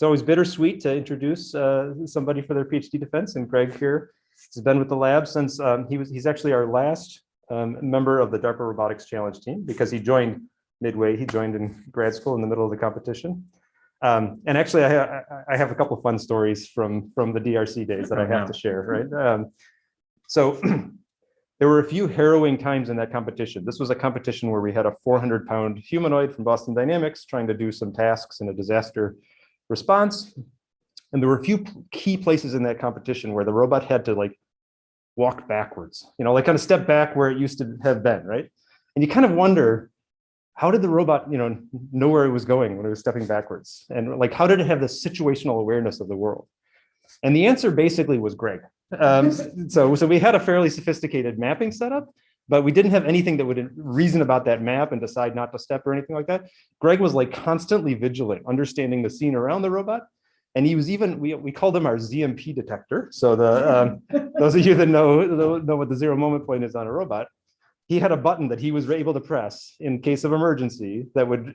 it's always bittersweet to introduce somebody for their PhD defense, and Greg here has been with the lab since he's actually our last member of the DARPA Robotics Challenge team, because he joined midway. He joined in grad school in the middle of the competition. And actually, I have a couple of fun stories from the DRC days that I have to share, right? So there were a few harrowing times in that competition. This was a competition where we had a 400-pound humanoid from Boston Dynamics trying to do some tasks in a disaster response. And there were a few key places in that competition where the robot had to like walk backwards, like kind of step back where it used to have been, right? And you kind of wonder, how did the robot, know where it was going when it was stepping backwards? And like, how did it have this situational awareness of the world? And the answer basically was Greg. So we had a fairly sophisticated mapping setup, but we didn't have anything that would reason about that map and decide not to step or anything like that. Greg was like constantly vigilant, understanding the scene around the robot. And he was even, we called him our ZMP detector. So those of you that know what the zero moment point is on a robot, he had a button that he was able to press in case of emergency that would,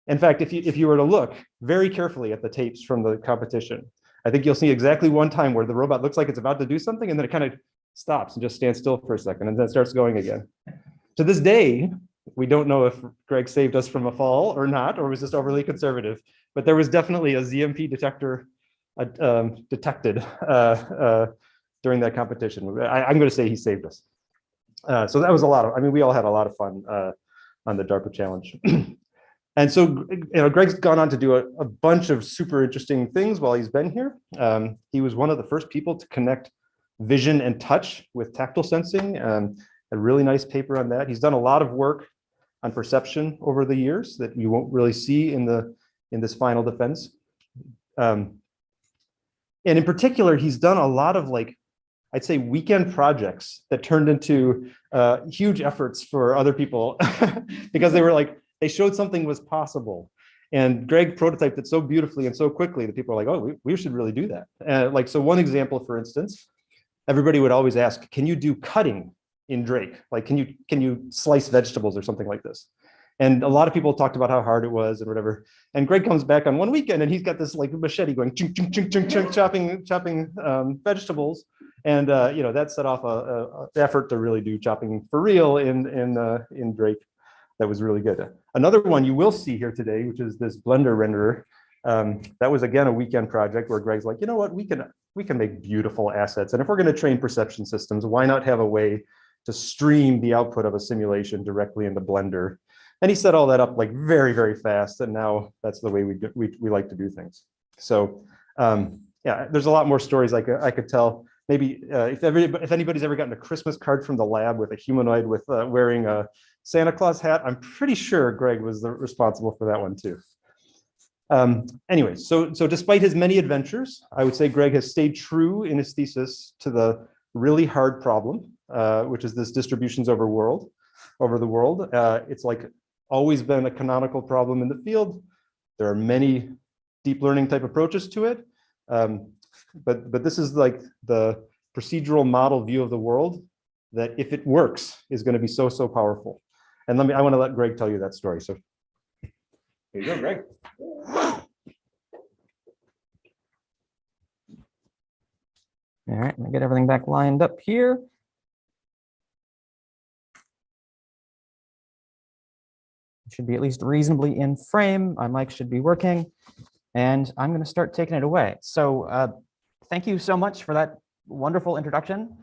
in fact, if you were to look very carefully at the tapes from the competition, I think you'll see exactly one time where the robot looks like it's about to do something, and then it kind of stops and just stands still for a second, and then starts going again. To this day, we don't know if Greg saved us from a fall or not, or was just overly conservative, but there was definitely a ZMP detector detected during that competition. I'm going to say he saved us. So that was a lot of, we all had a lot of fun on the DARPA challenge. And so, Greg's gone on to do a bunch of super interesting things while he's been here. He was one of the first people to connect vision and touch with tactile sensing. A really nice paper on that. He's done a lot of work on perception over the years that you won't really see in this final defense. And in particular, he's done a lot of I'd say weekend projects that turned into huge efforts for other people because they showed something was possible. And Greg prototyped it so beautifully and so quickly that people are like, oh, we should really do that. So one example, for instance, everybody would always ask, can you do cutting in Drake? Like, can you slice vegetables or something like this? And a lot of people talked about how hard it was and whatever. And Greg comes back on one weekend and he's got this machete going ching, ching, ching, ching, ching, chopping vegetables. And that set off an effort to really do chopping for real in Drake. That was really good. Another one you will see here today, which is this Blender renderer. That was again a weekend project where Greg's like, you know what, we can make beautiful assets. And if we're going to train perception systems, why not have a way to stream the output of a simulation directly into Blender? And he set all that up very, very fast. And now that's the way we like to do things. So yeah, there's a lot more stories I could tell. Maybe if anybody's ever gotten a Christmas card from the lab with a humanoid with wearing a Santa Claus hat, I'm pretty sure Greg was responsible for that one too. Anyway, so despite his many adventures, I would say Greg has stayed true in his thesis to the really hard problem, which is this distributions over the world. It's always been a canonical problem in the field. There are many deep learning type approaches to it. But this is the procedural model view of the world that, if it works, is going to be so powerful. And I want to let Greg tell you that story. So here you go, Greg. All right, let me get everything back lined up here. Should be at least reasonably in frame. My mic should be working. And I'm going to start taking it away. So thank you so much for that wonderful introduction.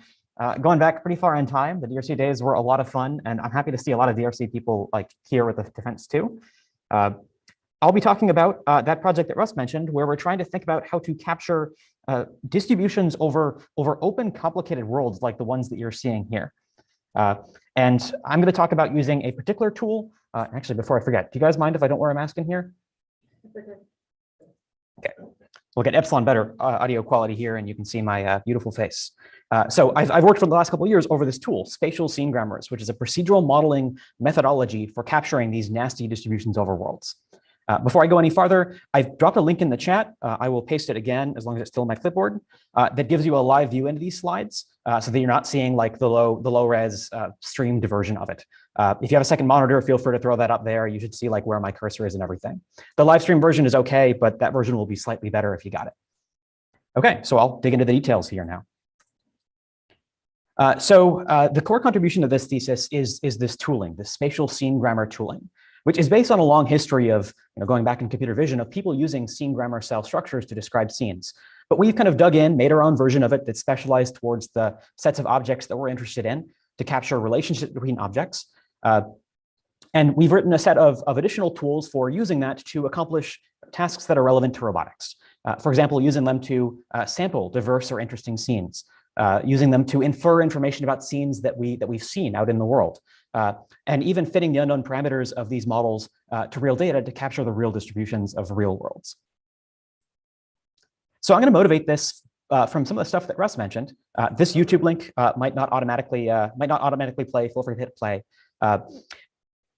Going back pretty far in time, the DRC days were a lot of fun, and I'm happy to see a lot of DRC people here with the defense too. I'll be talking about that project that Russ mentioned, where we're trying to think about how to capture distributions over open, complicated worlds like the ones that you're seeing here. And I'm going to talk about using a particular tool. Actually, before I forget, do you guys mind if I don't wear a mask in here? Okay, we'll get epsilon better audio quality here, and you can see my beautiful face. So I've worked for the last couple of years over this tool, Spatial Scene Grammars, which is a procedural modeling methodology for capturing these nasty distributions over worlds. Before I go any farther, I've dropped a link in the chat. I will paste it again, as long as it's still in my clipboard. That gives you a live view into these slides, so that you're not seeing the low res streamed version of it. If you have a second monitor, feel free to throw that up there. You should see like where my cursor is and everything. The live stream version is okay, but that version will be slightly better if you got it. Okay, so I'll dig into the details here now. The core contribution of this thesis is this tooling, the spatial scene grammar tooling, which is based on a long history of going back in computer vision of people using scene grammar style structures to describe scenes. But we've kind of dug in, made our own version of it that's specialized towards the sets of objects that we're interested in to capture relationships between objects. And we've written a set of additional tools for using that to accomplish tasks that are relevant to robotics. For example, using them to sample diverse or interesting scenes, using them to infer information about scenes that we've seen out in the world, and even fitting the unknown parameters of these models to real data to capture the real distributions of real worlds. So I'm going to motivate this from some of the stuff that Russ mentioned. This YouTube link might not automatically play. Feel free to hit play.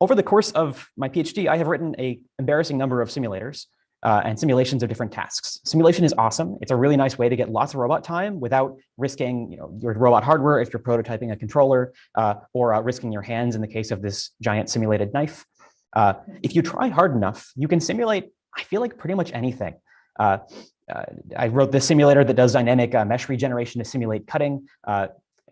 Over the course of my PhD, I have written an embarrassing number of simulators and simulations of different tasks. Simulation is awesome. It's a really nice way to get lots of robot time without risking your robot hardware if you're prototyping a controller, or risking your hands in the case of this giant simulated knife. If you try hard enough, you can simulate, I feel like, pretty much anything. I wrote this simulator that does dynamic mesh regeneration to simulate cutting.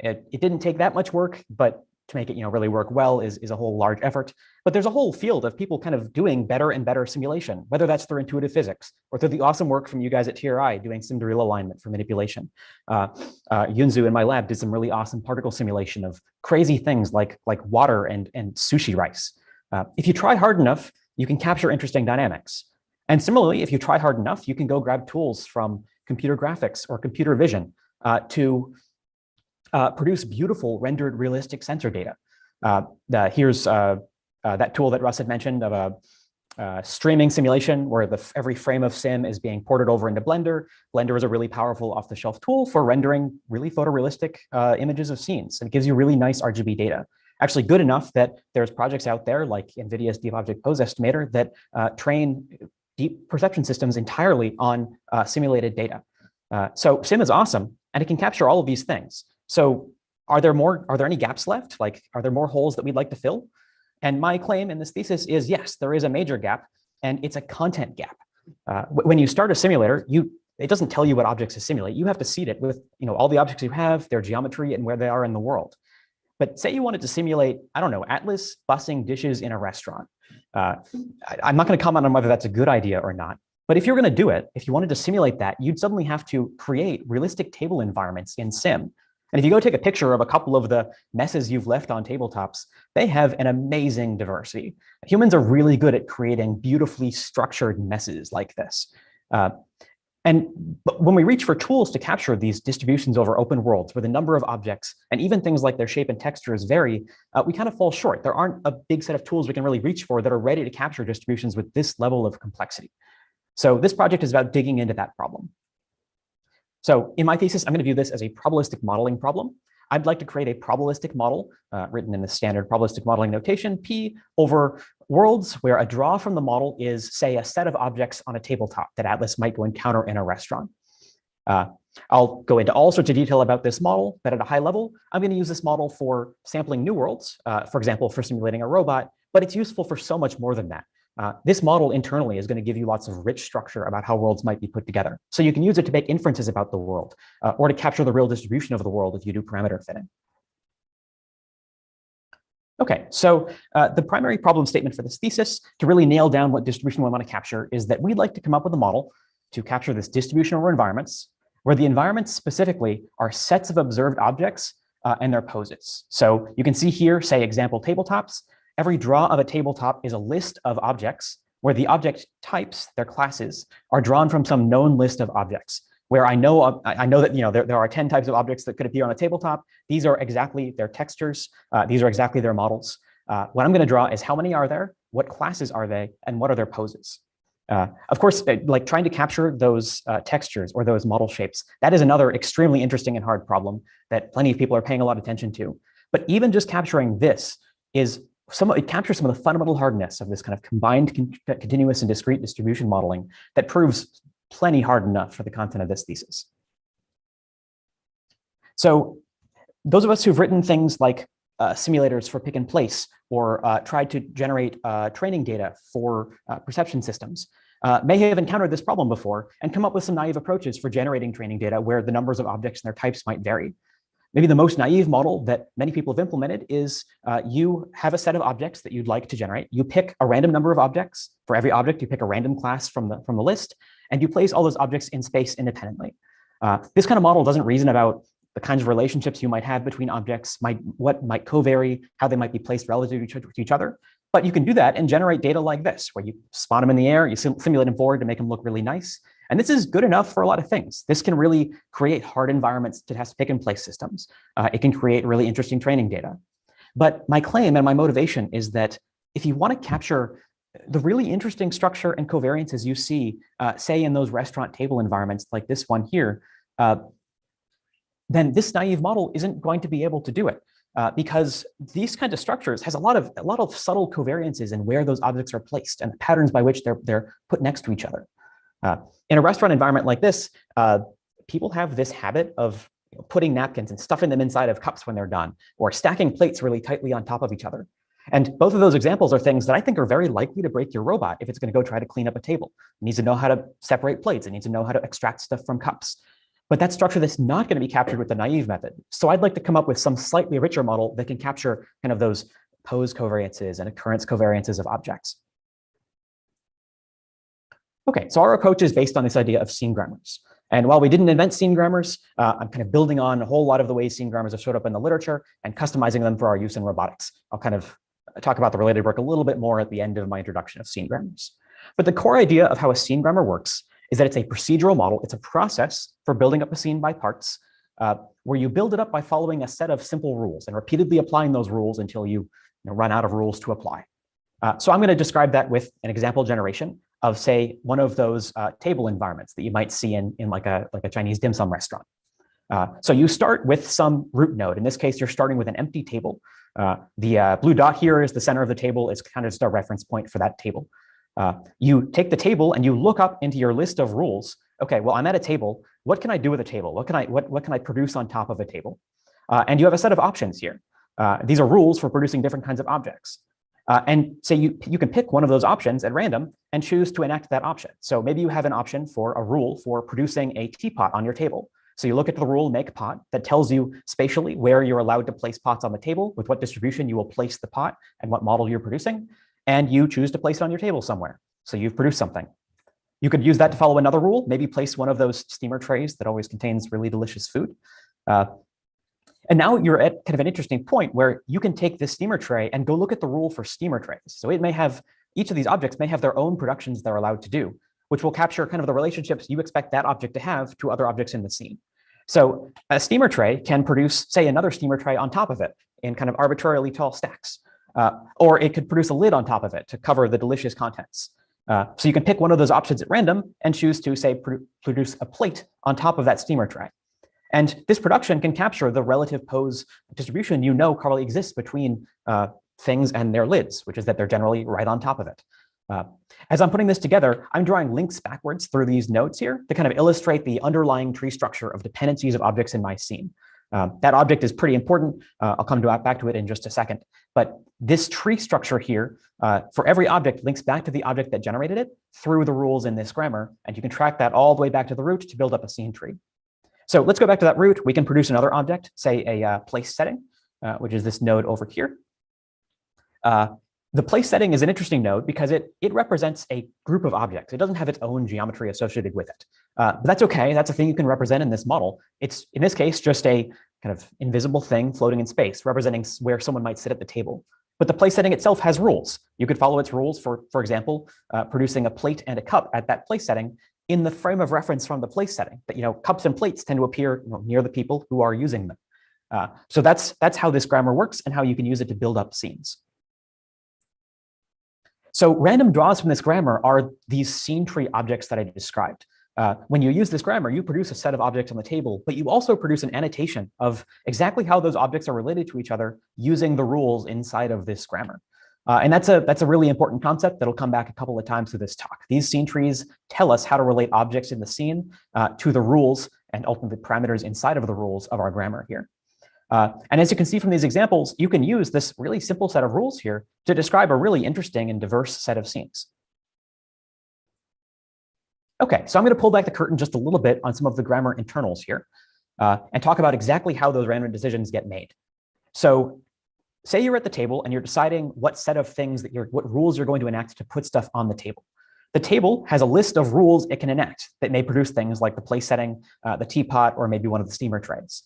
It didn't take that much work, but to make it really work well is a whole large effort. But there's a whole field of people kind of doing better and better simulation, whether that's through intuitive physics or through the awesome work from you guys at TRI doing sim-drill alignment for manipulation. Yunzu in my lab did some really awesome particle simulation of crazy things like water and sushi rice. If you try hard enough, you can capture interesting dynamics. And similarly, if you try hard enough, you can go grab tools from computer graphics or computer vision to produce beautiful rendered realistic sensor data. Here's that tool that Russ had mentioned of a streaming simulation where every frame of sim is being ported over into Blender. Blender is a really powerful off-the-shelf tool for rendering really photorealistic images of scenes. And it gives you really nice RGB data. Actually good enough that there's projects out there like NVIDIA's Deep Object Pose Estimator that train deep perception systems entirely on simulated data. So sim is awesome, and it can capture all of these things. So are there any gaps left? Like, are there more holes that we'd like to fill? And my claim in this thesis is yes, there is a major gap, and it's a content gap. When you start a simulator, it doesn't tell you what objects to simulate. You have to seed it with all the objects you have, their geometry, and where they are in the world. But say you wanted to simulate, I don't know, Atlas bussing dishes in a restaurant. I'm not going to comment on whether that's a good idea or not. But if you're going to do it, if you wanted to simulate that, you'd suddenly have to create realistic table environments in sim. And if you go take a picture of a couple of the messes you've left on tabletops, they have an amazing diversity. Humans are really good at creating beautifully structured messes like this. But when we reach for tools to capture these distributions over open worlds where the number of objects and even things like their shape and textures vary, we kind of fall short. There aren't a big set of tools we can really reach for that are ready to capture distributions with this level of complexity. So this project is about digging into that problem. So in my thesis, I'm going to view this as a probabilistic modeling problem. I'd like to create a probabilistic model written in the standard probabilistic modeling notation, P over worlds where a draw from the model is, say, a set of objects on a tabletop that Atlas might go encounter in a restaurant. I'll go into all sorts of detail about this model, but at a high level, I'm going to use this model for sampling new worlds, for example, for simulating a robot, but it's useful for so much more than that. This model internally is going to give you lots of rich structure about how worlds might be put together. So you can use it to make inferences about the world, or to capture the real distribution of the world if you do parameter fitting. Okay, so the primary problem statement for this thesis, to really nail down what distribution we want to capture, is that we'd like to come up with a model to capture this distribution over environments, where the environments specifically are sets of observed objects and their poses. So you can see here, say, example tabletops. Every draw of a tabletop is a list of objects where the object types, their classes, are drawn from some known list of objects, where I know that there are 10 types of objects that could appear on a tabletop. These are exactly their textures. These are exactly their models. What I'm going to draw is how many are there, what classes are they, and what are their poses. Of course, like trying to capture those textures or those model shapes, that is another extremely interesting and hard problem that plenty of people are paying a lot of attention to. But even just capturing this it captures some of the fundamental hardness of this kind of combined continuous and discrete distribution modeling that proves plenty hard enough for the content of this thesis. So those of us who've written things like simulators for pick and place, or tried to generate training data for perception systems, may have encountered this problem before and come up with some naive approaches for generating training data where the numbers of objects and their types might vary. Maybe the most naive model that many people have implemented is you have a set of objects that you'd like to generate. You pick a random number of objects. For every object, you pick a random class from the list, and you place all those objects in space independently. This kind of model doesn't reason about the kinds of relationships you might have between objects, what might covary, how they might be placed relative to each other. But you can do that and generate data like this, where you spot them in the air, you simulate them forward to make them look really nice. And this is good enough for a lot of things. This can really create hard environments to test pick and place systems. It can create really interesting training data. But my claim and my motivation is that if you want to capture the really interesting structure and covariances you see, say in those restaurant table environments like this one here, then this naive model isn't going to be able to do it. Because these kinds of structures has a lot of subtle covariances in where those objects are placed and the patterns by which they're put next to each other. In a restaurant environment like this, people have this habit of putting napkins and stuffing them inside of cups when they're done, or stacking plates really tightly on top of each other. And both of those examples are things that I think are very likely to break your robot if it's going to go try to clean up a table. It needs to know how to separate plates. It needs to know how to extract stuff from cups. But that structure that's not going to be captured with the naive method. So I'd like to come up with some slightly richer model that can capture kind of those pose covariances and occurrence covariances of objects. Okay, so our approach is based on this idea of scene grammars. And while we didn't invent scene grammars, I'm kind of building on a whole lot of the ways scene grammars have showed up in the literature and customizing them for our use in robotics. I'll kind of talk about the related work a little bit more at the end of my introduction of scene grammars. But the core idea of how a scene grammar works is that it's a procedural model. It's a process for building up a scene by parts, where you build it up by following a set of simple rules and repeatedly applying those rules until you run out of rules to apply. So I'm going to describe that with an example generation of, say, one of those table environments that you might see in like a Chinese dim sum restaurant. So you start with some root node. In this case, you're starting with an empty table. The blue dot here is the center of the table. It's kind of just a reference point for that table. You take the table and you look up into your list of rules. Okay, well, I'm at a table. What can I do with a table? What can I produce on top of a table? And you have a set of options here. These are rules for producing different kinds of objects. And say you can pick one of those options at random and choose to enact that option. So maybe you have an option for a rule for producing a teapot on your table. So you look at the rule make pot that tells you spatially where you're allowed to place pots on the table, with what distribution you will place the pot and what model you're producing. And you choose to place it on your table somewhere. So you've produced something. You could use that to follow another rule, maybe place one of those steamer trays that always contains really delicious food. And now you're at kind of an interesting point where you can take this steamer tray and go look at the rule for steamer trays. So it may have, each of these objects may have their own productions they're allowed to do, which will capture kind of the relationships you expect that object to have to other objects in the scene. So a steamer tray can produce, say, another steamer tray on top of it in kind of arbitrarily tall stacks. Or it could produce a lid on top of it to cover the delicious contents. So you can pick one of those options at random and choose to, say, produce a plate on top of that steamer tray. And this production can capture the relative pose distribution probably exists between things and their lids, which is that they're generally right on top of it. As I'm putting this together, I'm drawing links backwards through these nodes here to kind of illustrate the underlying tree structure of dependencies of objects in my scene. That object is pretty important. I'll come back to it in just a second. But this tree structure here, for every object, links back to the object that generated it through the rules in this grammar. And you can track that all the way back to the root to build up a scene tree. So let's go back to that root. We can produce another object, say a place setting, which is this node over here. The place setting is an interesting node because it represents a group of objects. It doesn't have its own geometry associated with it. But that's okay. That's a thing you can represent in this model. It's, in this case, just a kind of invisible thing floating in space, representing where someone might sit at the table. But the place setting itself has rules. You could follow its rules for example, producing a plate and a cup at that place setting in the frame of reference from the place setting. But cups and plates tend to appear near the people who are using them. So that's how this grammar works and how you can use it to build up scenes. So random draws from this grammar are these scene tree objects that I described. When you use this grammar, you produce a set of objects on the table, but you also produce an annotation of exactly how those objects are related to each other using the rules inside of this grammar. And that's a really important concept that'll come back a couple of times through this talk. These scene trees tell us how to relate objects in the scene to the rules and ultimately parameters inside of the rules of our grammar here. And as you can see from these examples, you can use this really simple set of rules here to describe a really interesting and diverse set of scenes. Okay, so I'm going to pull back the curtain just a little bit on some of the grammar internals here and talk about exactly how those random decisions get made. So say you're at the table and you're deciding what set of things what rules you're going to enact to put stuff on the table. The table has a list of rules it can enact that may produce things like the place setting, the teapot, or maybe one of the steamer trays.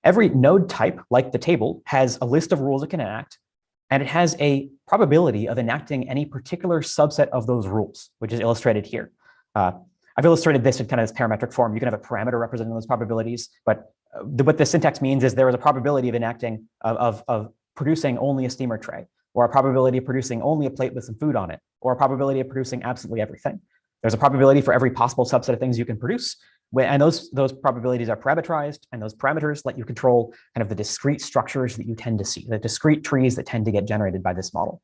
Every node type, like the table, has a list of rules it can enact, and it has a probability of enacting any particular subset of those rules, which is illustrated here. I've illustrated this in kind of this parametric form. You can have a parameter representing those probabilities, but what the syntax means is there is a probability of enacting, of producing only a steamer tray, or a probability of producing only a plate with some food on it, or a probability of producing absolutely everything. There's a probability for every possible subset of things you can produce, and those probabilities are parameterized, and those parameters let you control kind of the discrete structures that you tend to see, the discrete trees that tend to get generated by this model.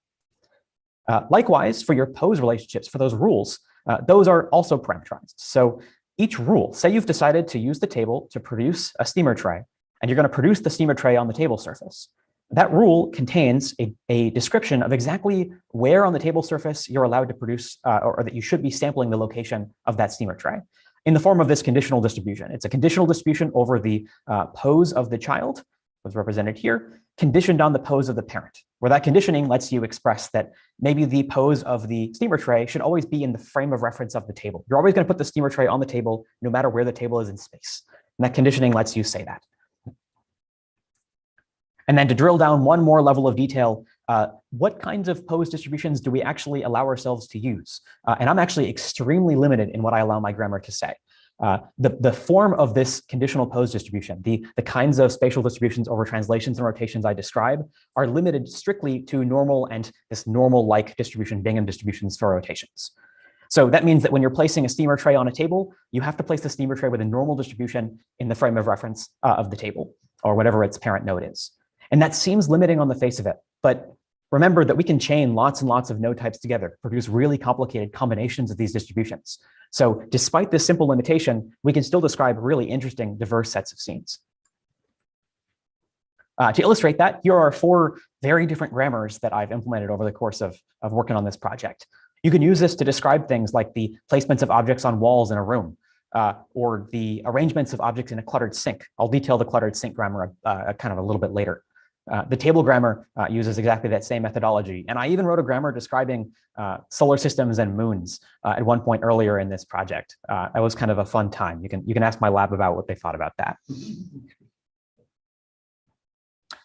Likewise, for your pose relationships, for those rules, those are also parameterized. So each rule, say you've decided to use the table to produce a steamer tray, and you're going to produce the steamer tray on the table surface. That rule contains a description of exactly where on the table surface you're allowed to produce, or that you should be sampling the location of that steamer tray in the form of this conditional distribution. It's a conditional distribution over the pose of the child, was represented here, conditioned on the pose of the parent, where that conditioning lets you express that maybe the pose of the steamer tray should always be in the frame of reference of the table. You're always going to put the steamer tray on the table, no matter where the table is in space. And that conditioning lets you say that. And then to drill down one more level of detail, what kinds of pose distributions do we actually allow ourselves to use? And I'm actually extremely limited in what I allow my grammar to say. The form of this conditional pose distribution, the kinds of spatial distributions over translations and rotations I describe are limited strictly to normal and this normal-like distribution, Bingham distributions for rotations. So that means that when you're placing a steamer tray on a table, you have to place the steamer tray with a normal distribution in the frame of reference of the table, or whatever its parent node is. And that seems limiting on the face of it, but remember that we can chain lots and lots of node types together, produce really complicated combinations of these distributions. So despite this simple limitation, we can still describe really interesting, diverse sets of scenes. To illustrate that, here are 4 very different grammars that I've implemented over the course of working on this project. You can use this to describe things like the placements of objects on walls in a room, or the arrangements of objects in a cluttered sink. I'll detail the cluttered sink grammar kind of a little bit later. The table grammar uses exactly that same methodology. And I even wrote a grammar describing solar systems and moons at one point earlier in this project. That was kind of a fun time. You can ask my lab about what they thought about that.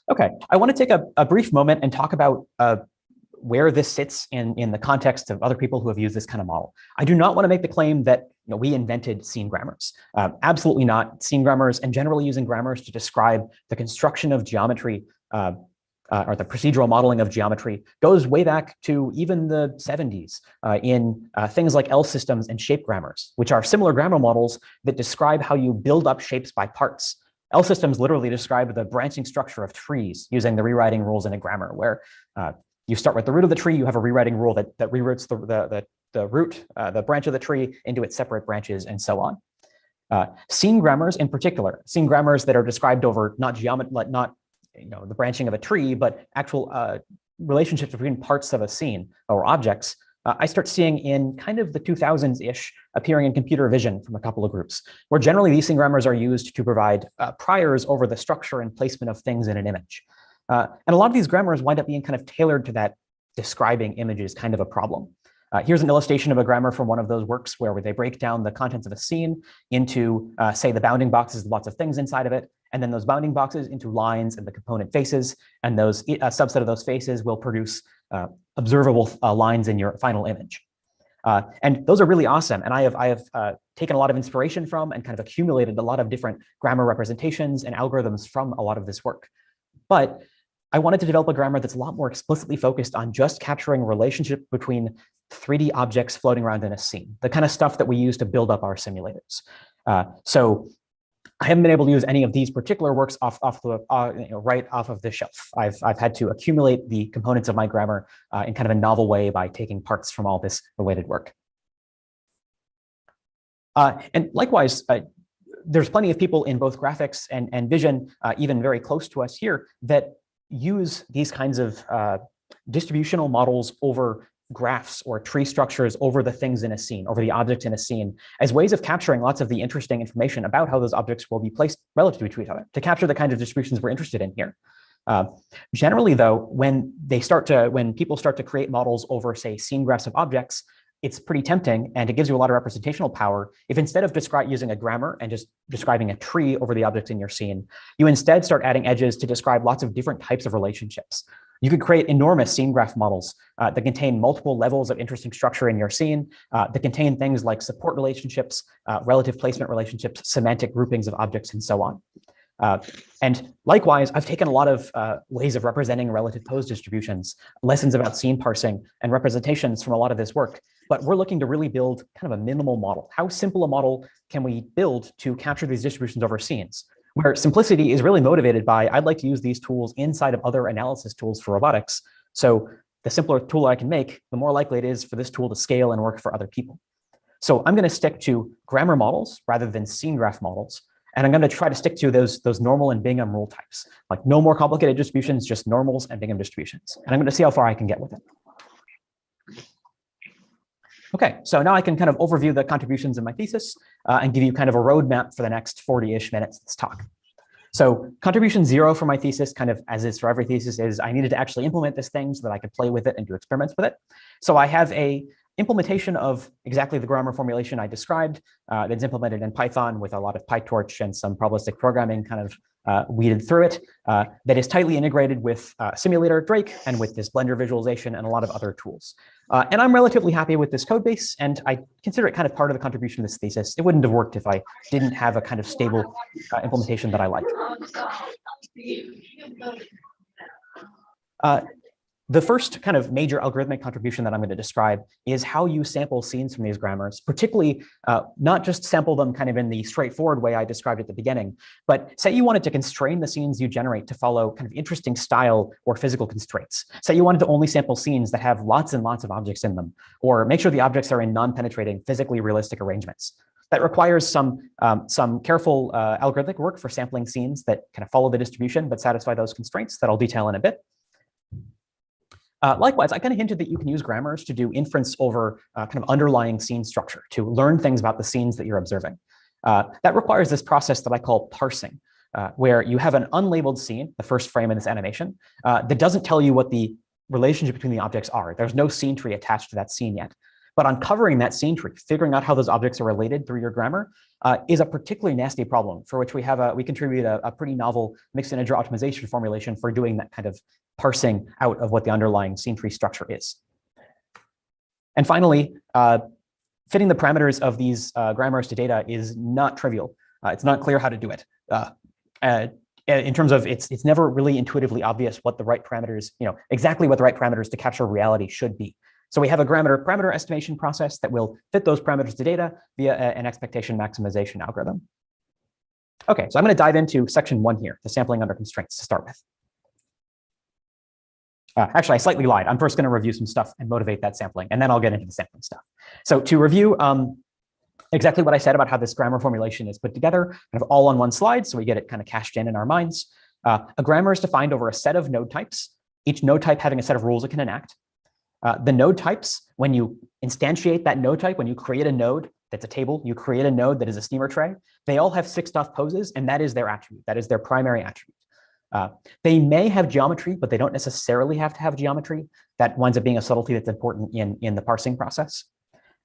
Okay, I want to take a brief moment and talk about where this sits in the context of other people who have used this kind of model. I do not want to make the claim that we invented scene grammars. Absolutely not. Scene grammars and generally using grammars to describe the construction of geometry or the procedural modeling of geometry goes way back to even the 70s in things like L systems and shape grammars, which are similar grammar models that describe how you build up shapes by parts. L systems literally describe the branching structure of trees using the rewriting rules in a grammar where you start with the root of the tree, you have a rewriting rule that reroutes the root, the branch of the tree into its separate branches and so on. Scene grammars in particular, scene grammars that are described over not the branching of a tree, but actual relationships between parts of a scene or objects, I start seeing in kind of the 2000s-ish appearing in computer vision from a couple of groups, where generally these scene grammars are used to provide priors over the structure and placement of things in an image. And a lot of these grammars wind up being kind of tailored to that describing images kind of a problem. Here's an illustration of a grammar from one of those works where they break down the contents of a scene into, say, the bounding boxes with lots of things inside of it, and then those bounding boxes into lines and the component faces, and those a subset of those faces will produce observable lines in your final image. And those are really awesome. And I have taken a lot of inspiration from and kind of accumulated a lot of different grammar representations and algorithms from a lot of this work. But I wanted to develop a grammar that's a lot more explicitly focused on just capturing relationship between 3D objects floating around in a scene, the kind of stuff that we use to build up our simulators. So I haven't been able to use any of these particular works right off of the shelf. I've had to accumulate the components of my grammar in kind of a novel way by taking parts from all this related work. And likewise, there's plenty of people in both graphics and vision, even very close to us here, that use these kinds of distributional models over graphs or tree structures over the things in a scene, over the objects in a scene, as ways of capturing lots of the interesting information about how those objects will be placed relative to each other, to capture the kind of distributions we're interested in here. Generally, though, when people start to create models over, say, scene graphs of objects, it's pretty tempting, and it gives you a lot of representational power if instead of using a grammar and just describing a tree over the objects in your scene, you instead start adding edges to describe lots of different types of relationships. You could create enormous scene graph models that contain multiple levels of interesting structure in your scene, that contain things like support relationships, relative placement relationships, semantic groupings of objects, and so on. And likewise, I've taken a lot of ways of representing relative pose distributions, lessons about scene parsing, and representations from a lot of this work. But we're looking to really build kind of a minimal model. How simple a model can we build to capture these distributions over scenes? Where simplicity is really motivated by, I'd like to use these tools inside of other analysis tools for robotics. So the simpler tool I can make, the more likely it is for this tool to scale and work for other people. So I'm going to stick to grammar models rather than scene graph models. And I'm going to try to stick to those normal and Bingham rule types, like no more complicated distributions, just normals and Bingham distributions. And I'm going to see how far I can get with it. Okay, so now I can kind of overview the contributions in my thesis and give you kind of a roadmap for the next 40-ish minutes of this talk. So contribution 0 for my thesis, kind of as is for every thesis, is I needed to actually implement this thing so that I could play with it and do experiments with it. So I have a implementation of exactly the grammar formulation I described that's implemented in Python with a lot of PyTorch and some probabilistic programming kind of weeded through it, that is tightly integrated with Simulator Drake and with this Blender visualization and a lot of other tools. And I'm relatively happy with this code base, and I consider it kind of part of the contribution of this thesis. It wouldn't have worked if I didn't have a kind of stable implementation that I like. The first kind of major algorithmic contribution that I'm going to describe is how you sample scenes from these grammars, particularly not just sample them kind of in the straightforward way I described at the beginning, but say you wanted to constrain the scenes you generate to follow kind of interesting style or physical constraints. Say you wanted to only sample scenes that have lots and lots of objects in them, or make sure the objects are in non-penetrating, physically realistic arrangements. That requires some careful algorithmic work for sampling scenes that kind of follow the distribution but satisfy those constraints that I'll detail in a bit. Likewise, I kind of hinted that you can use grammars to do inference over kind of underlying scene structure, to learn things about the scenes that you're observing. That requires this process that I call parsing, where you have an unlabeled scene, the first frame in this animation, that doesn't tell you what the relationship between the objects are. There's no scene tree attached to that scene yet. But uncovering that scene tree, figuring out how those objects are related through your grammar, is a particularly nasty problem for which we contribute a pretty novel mixed integer optimization formulation for doing that kind of parsing out of what the underlying scene tree structure is. And finally, fitting the parameters of these grammars to data is not trivial. It's not clear how to do it. In terms of it's never really intuitively obvious what the right parameters, exactly what the right parameters to capture reality should be. So we have a parameter estimation process that will fit those parameters to data via an expectation maximization algorithm. Okay, so I'm going to dive into section 1 here, the sampling under constraints to start with. Actually, I slightly lied. I'm first going to review some stuff and motivate that sampling, and then I'll get into the sampling stuff. So to review exactly what I said about how this grammar formulation is put together, kind of all on one slide, so we get it kind of cached in our minds. A grammar is defined over a set of node types, each node type having a set of rules it can enact. The node types, when you instantiate that node type, when you create a node that's a table, you create a node that is a steamer tray, they all have 6-stuff poses, and that is their attribute. That is their primary attribute. They may have geometry, but they don't necessarily have to have geometry. That winds up being a subtlety that's important in the parsing process.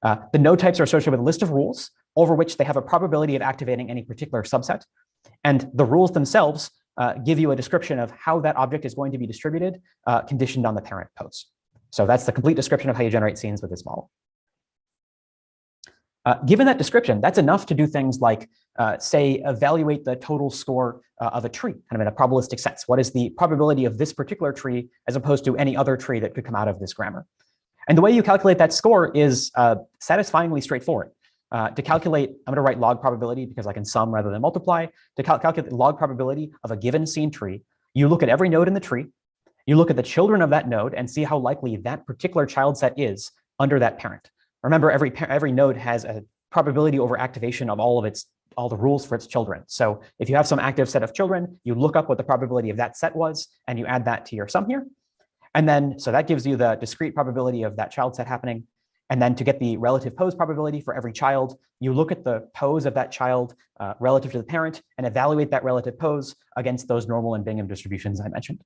The node types are associated with a list of rules over which they have a probability of activating any particular subset. And the rules themselves give you a description of how that object is going to be distributed, conditioned on the parent pose. So that's the complete description of how you generate scenes with this model. Given that description, that's enough to do things like, say, evaluate the total score of a tree, kind of in a probabilistic sense. What is the probability of this particular tree as opposed to any other tree that could come out of this grammar? And the way you calculate that score is satisfyingly straightforward. To calculate, I'm going to write log probability because I can sum rather than multiply. To calculate the log probability of a given scene tree, you look at every node in the tree, you look at the children of that node and see how likely that particular child set is under that parent. Remember, every node has a probability over activation of all of its all the rules for its children. So if you have some active set of children, you look up what the probability of that set was, and you add that to your sum here. And then, so that gives you the discrete probability of that child set happening. And then to get the relative pose probability for every child, you look at the pose of that child relative to the parent and evaluate that relative pose against those normal and Bingham distributions I mentioned.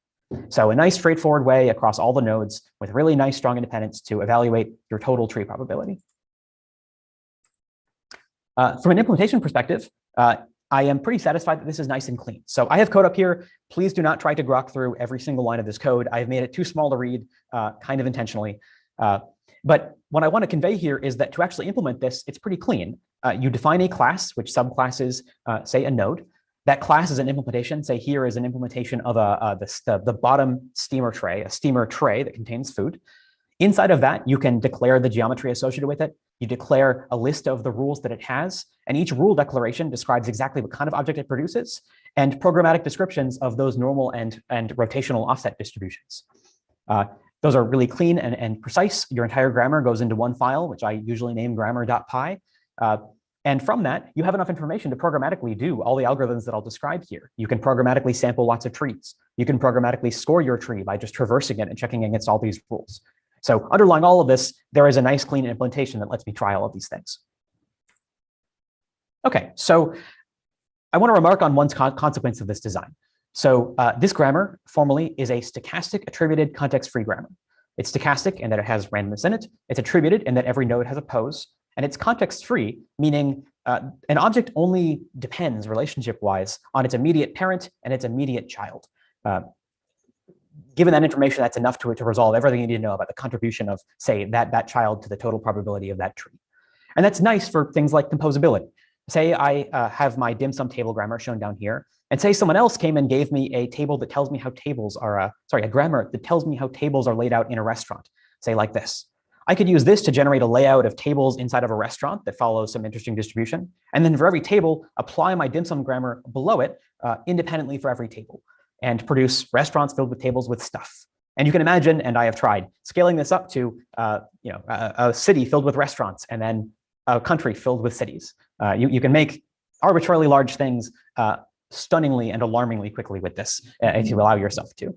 So a nice straightforward way across all the nodes with really nice strong independence to evaluate your total tree probability. From an implementation perspective, I am pretty satisfied that this is nice and clean. So I have code up here. Please do not try to grok through every single line of this code. I've made it too small to read, kind of intentionally. But what I want to convey here is that to actually implement this, it's pretty clean. You define a class, which subclasses, say, a node. That class is an implementation. Say here is an implementation of the bottom steamer tray, a steamer tray that contains food. Inside of that, you can declare the geometry associated with it. You declare a list of the rules that it has, and each rule declaration describes exactly what kind of object it produces and programmatic descriptions of those normal and rotational offset distributions. Those are really clean and precise. Your entire grammar goes into one file, which I usually name grammar.py. And from that, you have enough information to programmatically do all the algorithms that I'll describe here. You can programmatically sample lots of trees. You can programmatically score your tree by just traversing it and checking against all these rules. So underlying all of this, there is a nice clean implementation that lets me try all of these things. Okay, so I want to remark on one consequence of this design. So this grammar formally is a stochastic attributed context-free grammar. It's stochastic in that it has randomness in it. It's attributed in that every node has a pose. And it's context-free, meaning an object only depends relationship-wise on its immediate parent and its immediate child. Given that information, that's enough to resolve everything you need to know about the contribution of, say, that child to the total probability of that tree. And that's nice for things like composability. Say I have my dim sum table grammar shown down here, and say someone else came and gave me a table that tells me how tables are, a grammar that tells me how tables are laid out in a restaurant, say like this. I could use this to generate a layout of tables inside of a restaurant that follows some interesting distribution. And then for every table, apply my dim sum grammar below it independently for every table and produce restaurants filled with tables with stuff. And you can imagine, and I have tried, scaling this up to a city filled with restaurants and then a country filled with cities. You can make arbitrarily large things stunningly and alarmingly quickly with this if you allow yourself to.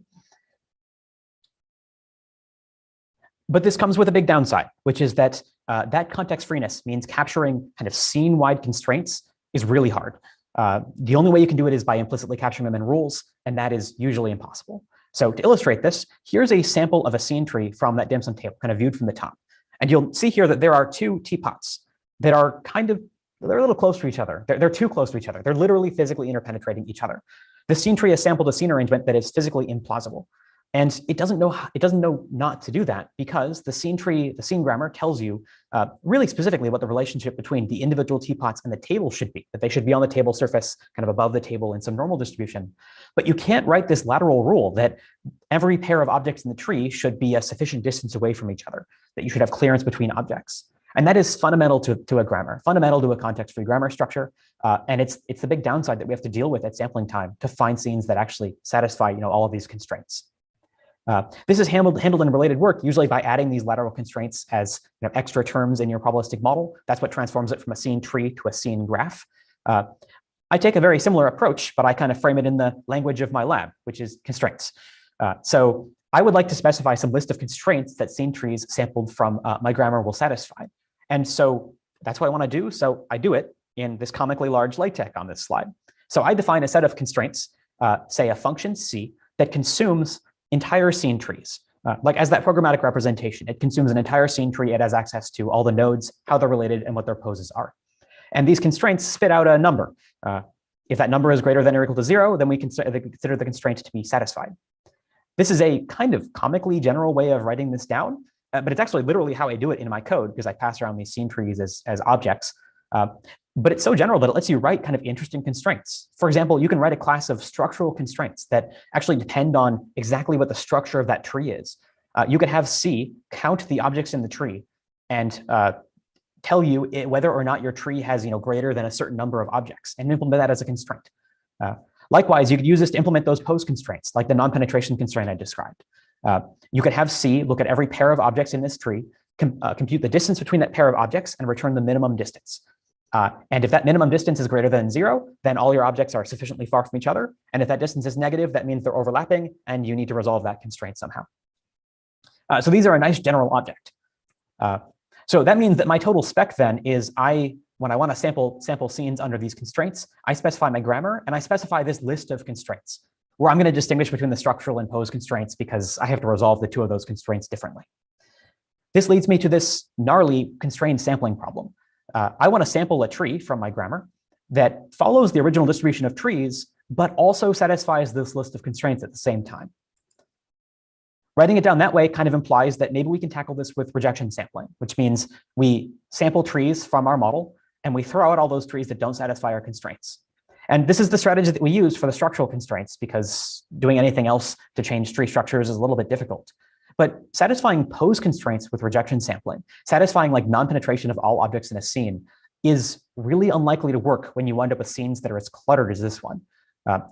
But this comes with a big downside, which is that that context freeness means capturing kind of scene-wide constraints is really hard. The only way you can do it is by implicitly capturing them in rules, and that is usually impossible. So to illustrate this, here's a sample of a scene tree from that dim sum table, kind of viewed from the top. And you'll see here that there are two teapots that are they're a little close to each other. They're too close to each other. They're literally physically interpenetrating each other. The scene tree has sampled a scene arrangement that is physically implausible. And it doesn't know not to do that because the scene grammar tells you really specifically what the relationship between the individual teapots and the table should be, that they should be on the table surface, kind of above the table in some normal distribution. But you can't write this lateral rule that every pair of objects in the tree should be a sufficient distance away from each other, that you should have clearance between objects. And that is fundamental to a grammar, fundamental to a context-free grammar structure. And it's the big downside that we have to deal with at sampling time to find scenes that actually satisfy all of these constraints. This is handled in related work, usually by adding these lateral constraints as extra terms in your probabilistic model. That's what transforms it from a scene tree to a scene graph. I take a very similar approach, but I kind of frame it in the language of my lab, which is constraints. So I would like to specify some list of constraints that scene trees sampled from my grammar will satisfy. And so that's what I want to do. So I do it in this comically large LaTeX on this slide. So I define a set of constraints, say a function C, that consumes entire scene trees. Like as that programmatic representation, it consumes an entire scene tree. It has access to all the nodes, how they're related, and what their poses are. And these constraints spit out a number. If that number is greater than or equal to 0, then we consider the constraint to be satisfied. This is a kind of comically general way of writing this down, but it's actually literally how I do it in my code because I pass around these scene trees as objects. But it's so general that it lets you write kind of interesting constraints. For example, you can write a class of structural constraints that actually depend on exactly what the structure of that tree is. You could have C count the objects in the tree and tell you whether or not your tree has greater than a certain number of objects and implement that as a constraint. Likewise, you could use this to implement those pose constraints, like the non-penetration constraint I described. You could have C look at every pair of objects in this tree, compute the distance between that pair of objects, and return the minimum distance. And if that minimum distance is greater than 0, then all your objects are sufficiently far from each other. And if that distance is negative, that means they're overlapping, and you need to resolve that constraint somehow. So these are a nice general object. So that means that my total spec then is when I want to sample scenes under these constraints, I specify my grammar, and I specify this list of constraints, where I'm going to distinguish between the structural and pose constraints because I have to resolve the two of those constraints differently. This leads me to this gnarly constrained sampling problem. I want to sample a tree from my grammar that follows the original distribution of trees, but also satisfies this list of constraints at the same time. Writing it down that way kind of implies that maybe we can tackle this with rejection sampling, which means we sample trees from our model, and we throw out all those trees that don't satisfy our constraints. And this is the strategy that we use for the structural constraints, because doing anything else to change tree structures is a little bit difficult. But satisfying pose constraints with rejection sampling, satisfying like non-penetration of all objects in a scene, is really unlikely to work when you wind up with scenes that are as cluttered as this one.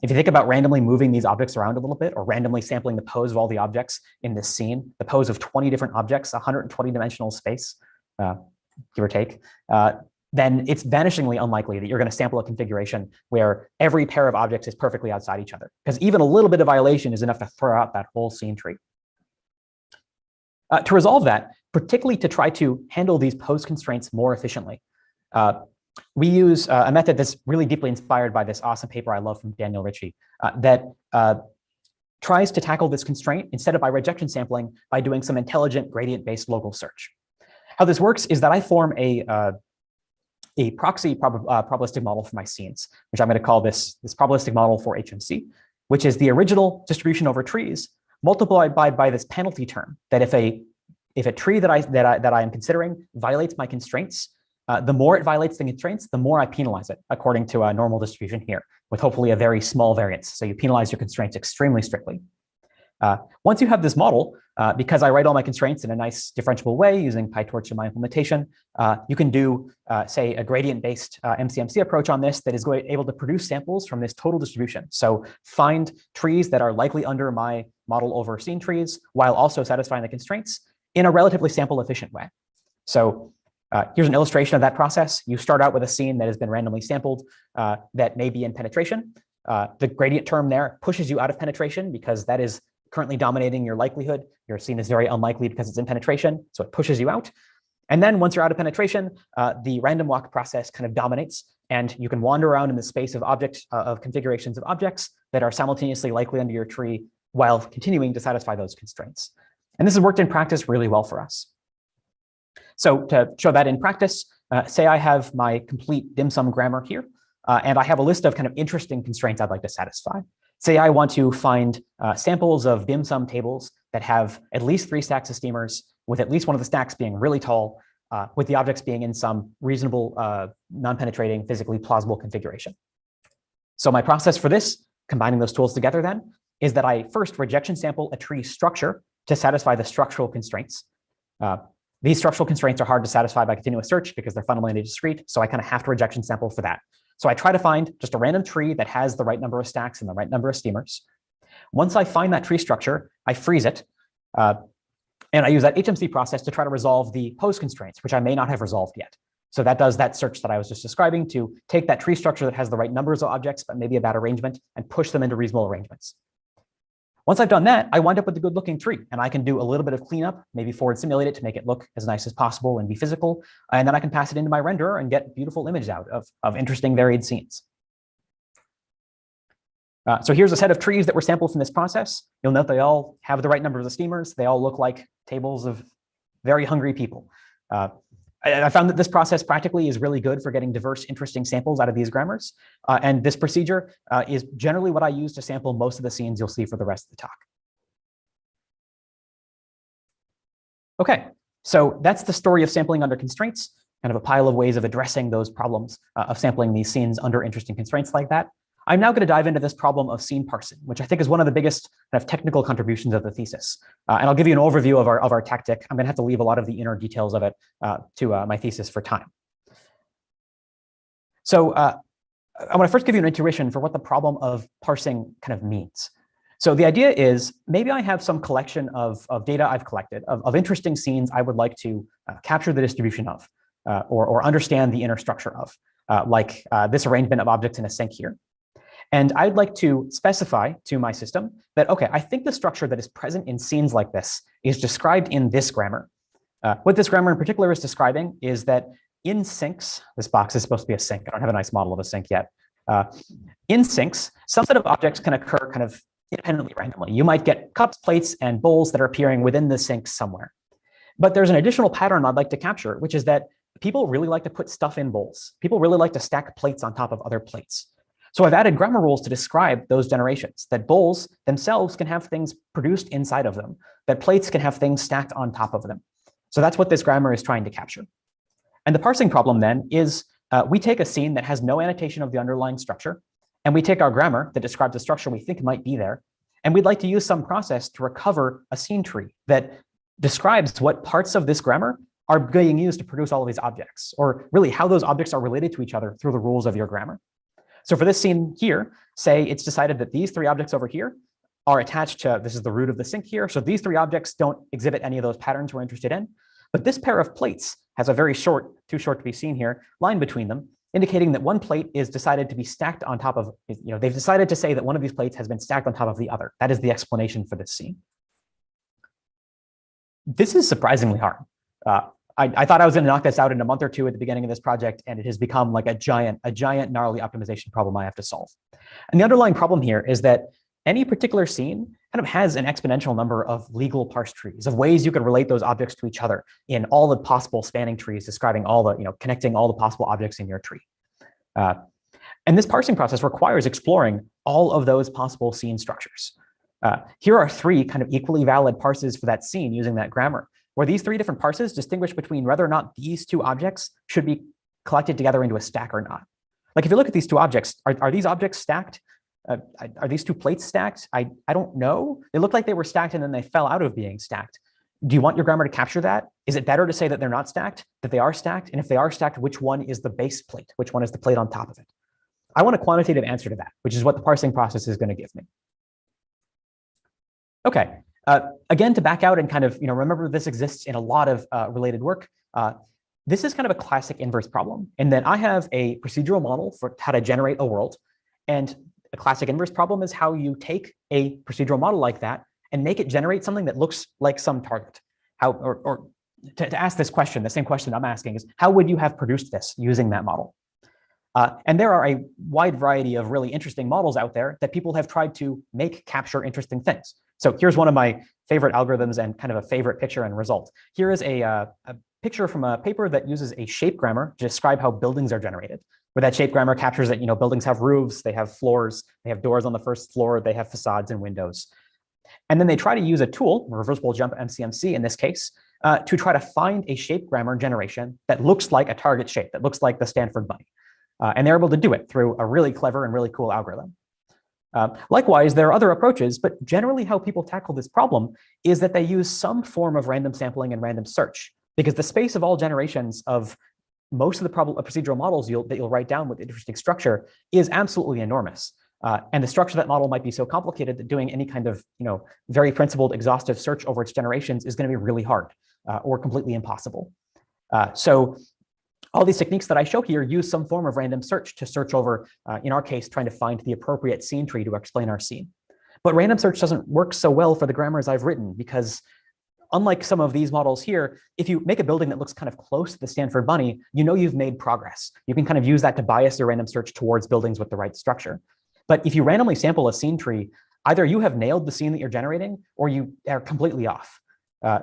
If you think about randomly moving these objects around a little bit, or randomly sampling the pose of all the objects in this scene, the pose of 20 different objects, 120 dimensional space, give or take, then it's vanishingly unlikely that you're going to sample a configuration where every pair of objects is perfectly outside each other, because even a little bit of violation is enough to throw out that whole scene tree. To resolve that, particularly to try to handle these pose constraints more efficiently, we use a method that's really deeply inspired by this awesome paper I love from Daniel Ritchie that tries to tackle this constraint instead of by rejection sampling, by doing some intelligent gradient-based local search. How this works is that I form a proxy probabilistic model for my scenes, which I'm going to call this probabilistic model for HMC, which is the original distribution over trees multiplied by this penalty term, that if a tree that I am considering violates my constraints, the more it violates the constraints, the more I penalize it, according to a normal distribution here, with hopefully a very small variance. So you penalize your constraints extremely strictly. Once you have this model, because I write all my constraints in a nice differentiable way using PyTorch in my implementation, you can do, say, a gradient-based MCMC approach on this that is able to produce samples from this total distribution. So find trees that are likely under my model over scene trees, while also satisfying the constraints in a relatively sample-efficient way. So here's an illustration of that process. You start out with a scene that has been randomly sampled that may be in penetration. The gradient term there pushes you out of penetration because that is currently dominating your likelihood. Your scene is very unlikely because it's in penetration, so it pushes you out. And then once you're out of penetration, the random walk process kind of dominates, and you can wander around in the space of configurations of objects that are simultaneously likely under your tree while continuing to satisfy those constraints. And this has worked in practice really well for us. So to show that in practice, say I have my complete dim sum grammar here, and I have a list of kind of interesting constraints I'd like to satisfy. Say I want to find samples of dim sum tables that have at least 3 stacks of steamers, with at least one of the stacks being really tall, with the objects being in some reasonable, non-penetrating, physically plausible configuration. So my process for this, combining those tools together then, is that I first rejection sample a tree structure to satisfy the structural constraints. These structural constraints are hard to satisfy by continuous search because they're fundamentally discrete, so I kind of have to rejection sample for that. So I try to find just a random tree that has the right number of stacks and the right number of steamers. Once I find that tree structure, I freeze it, and I use that HMC process to try to resolve the pose constraints, which I may not have resolved yet. So that does that search that I was just describing to take that tree structure that has the right numbers of objects, but maybe a bad arrangement, and push them into reasonable arrangements. Once I've done that, I wind up with a good looking tree, and I can do a little bit of cleanup, maybe forward simulate it to make it look as nice as possible and be physical. And then I can pass it into my renderer and get beautiful images out of interesting varied scenes. So here's a set of trees that were sampled from this process. You'll note they all have the right numbers of steamers. They all look like tables of very hungry people. I found that this process practically is really good for getting diverse, interesting samples out of these grammars. And this procedure is generally what I use to sample most of the scenes you'll see for the rest of the talk. Okay, so that's the story of sampling under constraints, kind of a pile of ways of addressing those problems of sampling these scenes under interesting constraints like that. I'm now going to dive into this problem of scene parsing, which I think is one of the biggest kind of technical contributions of the thesis. And I'll give you an overview of our tactic. I'm going to have to leave a lot of the inner details of it to my thesis for time. So I want to first give you an intuition for what the problem of parsing kind of means. So the idea is maybe I have some collection of data I've collected of interesting scenes I would like to capture the distribution of. or understand the inner structure of, like this arrangement of objects in a sink here. And I'd like to specify to my system that, okay, I think the structure that is present in scenes like this is described in this grammar. What this grammar in particular is describing is that in sinks, this box is supposed to be a sink. I don't have a nice model of a sink yet. In sinks, some set of objects can occur kind of independently randomly. You might get cups, plates, and bowls that are appearing within the sink somewhere. But there's an additional pattern I'd like to capture, which is that people really like to put stuff in bowls. People really like to stack plates on top of other plates. So I've added grammar rules to describe those generations, that bowls themselves can have things produced inside of them, that plates can have things stacked on top of them. So that's what this grammar is trying to capture. And the parsing problem then is we take a scene that has no annotation of the underlying structure, and we take our grammar that describes the structure we think might be there, and we'd like to use some process to recover a scene tree that describes what parts of this grammar are being used to produce all of these objects, or really how those objects are related to each other through the rules of your grammar. So for this scene here, say it's decided that these three objects over here are attached to, this is the root of the sink here. So these three objects don't exhibit any of those patterns we're interested in. But this pair of plates has a very short, too short to be seen here, line between them, indicating that one plate is decided to be stacked on top of, they've decided to say that one of these plates has been stacked on top of the other. That is the explanation for this scene. This is surprisingly hard. I thought I was going to knock this out in a month or two at the beginning of this project, and it has become like a giant gnarly optimization problem I have to solve. And the underlying problem here is that any particular scene kind of has an exponential number of legal parse trees, of ways you could relate those objects to each other in all the possible spanning trees, describing all the, connecting all the possible objects in your tree. And this parsing process requires exploring all of those possible scene structures. Here are three kind of equally valid parses for that scene using that grammar, where these three different parses distinguish between whether or not these two objects should be collected together into a stack or not. Like if you look at these two objects, are these objects stacked? Are these two plates stacked? I don't know. They look like they were stacked and then they fell out of being stacked. Do you want your grammar to capture that? Is it better to say that they're not stacked, that they are stacked? And if they are stacked, which one is the base plate? Which one is the plate on top of it? I want a quantitative answer to that, which is what the parsing process is going to give me. Okay. Again, to back out and kind of, remember this exists in a lot of related work. This is kind of a classic inverse problem in that I have a procedural model for how to generate a world. And a classic inverse problem is how you take a procedural model like that and make it generate something that looks like some target. To ask this question, the same question I'm asking is, how would you have produced this using that model? And there are a wide variety of really interesting models out there that people have tried to make capture interesting things. So here's one of my favorite algorithms and kind of a favorite picture and result. Here is a picture from a paper that uses a shape grammar to describe how buildings are generated, where that shape grammar captures that buildings have roofs, they have floors, they have doors on the first floor, they have facades and windows. And then they try to use a tool, reversible jump MCMC in this case, to try to find a shape grammar generation that looks like a target shape, that looks like the Stanford bunny. And they're able to do it through a really clever and really cool algorithm. Likewise, there are other approaches, but generally how people tackle this problem is that they use some form of random sampling and random search, because the space of all generations of most of the procedural models that you'll write down with interesting structure is absolutely enormous. And the structure of that model might be so complicated that doing any kind of very principled exhaustive search over its generations is going to be really hard or completely impossible. So all these techniques that I show here use some form of random search to search over, in our case, trying to find the appropriate scene tree to explain our scene. But random search doesn't work so well for the grammars I've written, because unlike some of these models here, if you make a building that looks kind of close to the Stanford bunny, you've made progress. You can kind of use that to bias your random search towards buildings with the right structure. But if you randomly sample a scene tree, either you have nailed the scene that you're generating or you are completely off.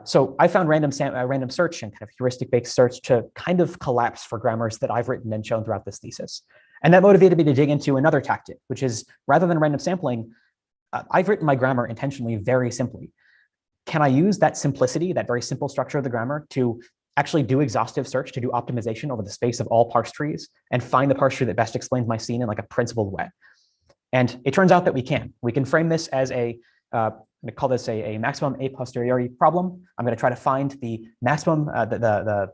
So I found random search and kind of heuristic-based search to kind of collapse for grammars that I've written and shown throughout this thesis. And that motivated me to dig into another tactic, which is rather than random sampling, I've written my grammar intentionally very simply. Can I use that simplicity, that very simple structure of the grammar, to actually do exhaustive search, to do optimization over the space of all parse trees and find the parse tree that best explains my scene in like a principled way? And it turns out that we can. We can frame this as I'm going to call this a maximum a posteriori problem. I'm going to try to find the maximum, the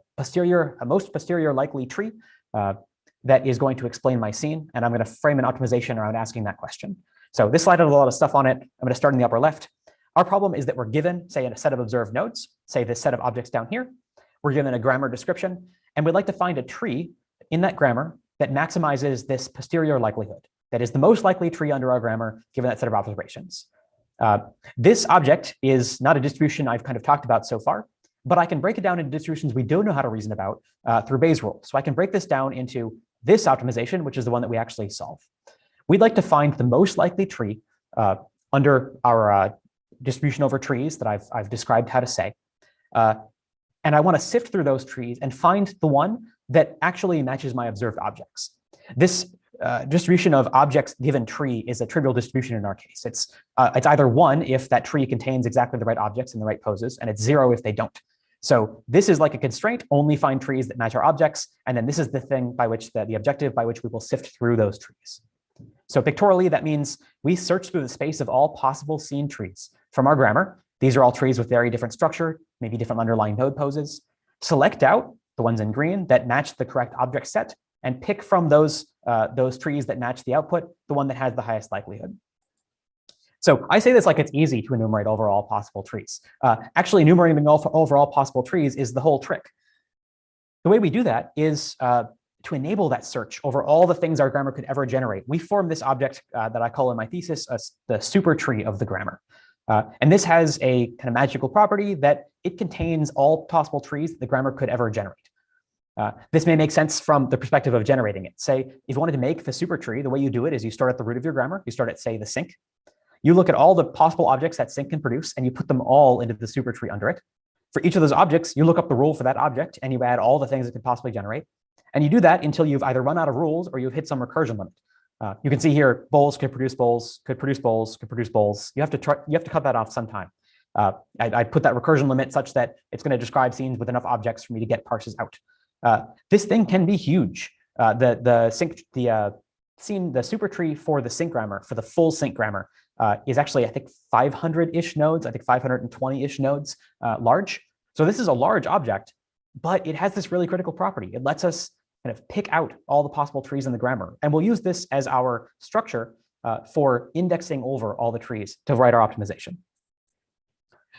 most posterior likely tree that is going to explain my scene. And I'm going to frame an optimization around asking that question. So this slide has a lot of stuff on it. I'm going to start in the upper left. Our problem is that we're given, say, a set of observed nodes, say this set of objects down here. We're given a grammar description, And we'd like to find a tree in that grammar that maximizes this posterior likelihood, that is the most likely tree under our grammar given that set of observations. This object is not a distribution I've kind of talked about so far, but I can break it down into distributions we don't know how to reason about through Bayes' rule. So I can break this down into this optimization, which is the one that we actually solve. We'd like to find the most likely tree under our distribution over trees that I've described how to say. And I want to sift through those trees and find the one that actually matches my observed objects. This distribution of objects given tree is a trivial distribution in our case. It's either 1 if that tree contains exactly the right objects in the right poses, and it's 0 if they don't. So this is like a constraint, only find trees that match our objects, and then this is the thing by which the objective by which we will sift through those trees. So pictorially, that means we search through the space of all possible seen trees from our grammar. These are all trees with very different structure, maybe different underlying node poses. Select out the ones in green that match the correct object set, and pick from those trees that match the output, the one that has the highest likelihood. So I say this like it's easy to enumerate overall possible trees. Actually, enumerating overall possible trees is the whole trick. The way we do that is to enable that search over all the things our grammar could ever generate. We form this object that I call in my thesis the super tree of the grammar. And this has a kind of magical property that it contains all possible trees that the grammar could ever generate. This may make sense from the perspective of generating it. Say, if you wanted to make the super tree, the way you do it is you start at the root of your grammar. You start at, say, the sink. You look at all the possible objects that sink can produce, and you put them all into the super tree under it. For each of those objects, you look up the rule for that object, and you add all the things it could possibly generate. And you do that until you've either run out of rules or you've hit some recursion limit. You can see here, bowls could produce bowls, could produce bowls, could produce bowls. You have to cut that off sometime. I put that recursion limit such that it's going to describe scenes with enough objects for me to get parses out. This thing can be huge. The super tree for the sync grammar, for the full sync grammar, is actually, I think, 500-ish nodes, I think 520-ish nodes large. So this is a large object, but it has this really critical property. It lets us kind of pick out all the possible trees in the grammar. And we'll use this as our structure for indexing over all the trees to write our optimization.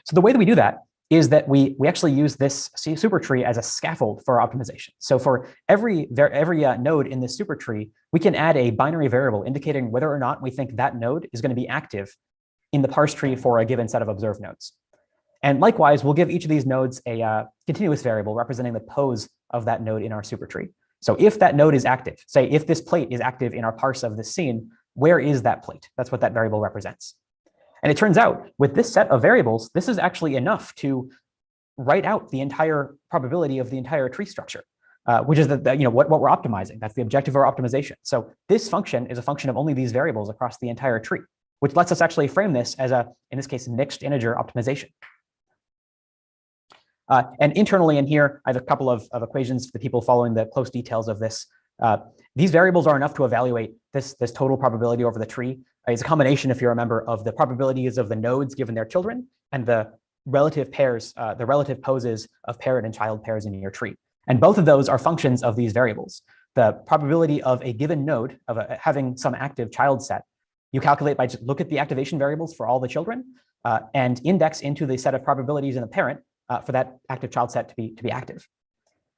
So the way that we do that is that we actually use this super tree as a scaffold for our optimization. So for every node in this super tree, we can add a binary variable indicating whether or not we think that node is going to be active in the parse tree for a given set of observed nodes. And likewise, we'll give each of these nodes a continuous variable representing the pose of that node in our super tree. So if that node is active, say if this plate is active in our parse of this scene, where is that plate? That's what that variable represents. And it turns out with this set of variables, this is actually enough to write out the entire probability of the entire tree structure, which is what we're optimizing. That's the objective of our optimization. So this function is a function of only these variables across the entire tree, which lets us actually frame this as in this case, mixed integer optimization. And internally in here, I have a couple of equations for the people following the close details of this. These variables are enough to evaluate this total probability over the tree. It's a combination, if you remember, of the probabilities of the nodes given their children and the relative pairs, the relative poses of parent and child pairs in your tree. And both of those are functions of these variables. The probability of a given node of having some active child set, you calculate by just look at the activation variables for all the children and index into the set of probabilities in the parent for that active child set to be active.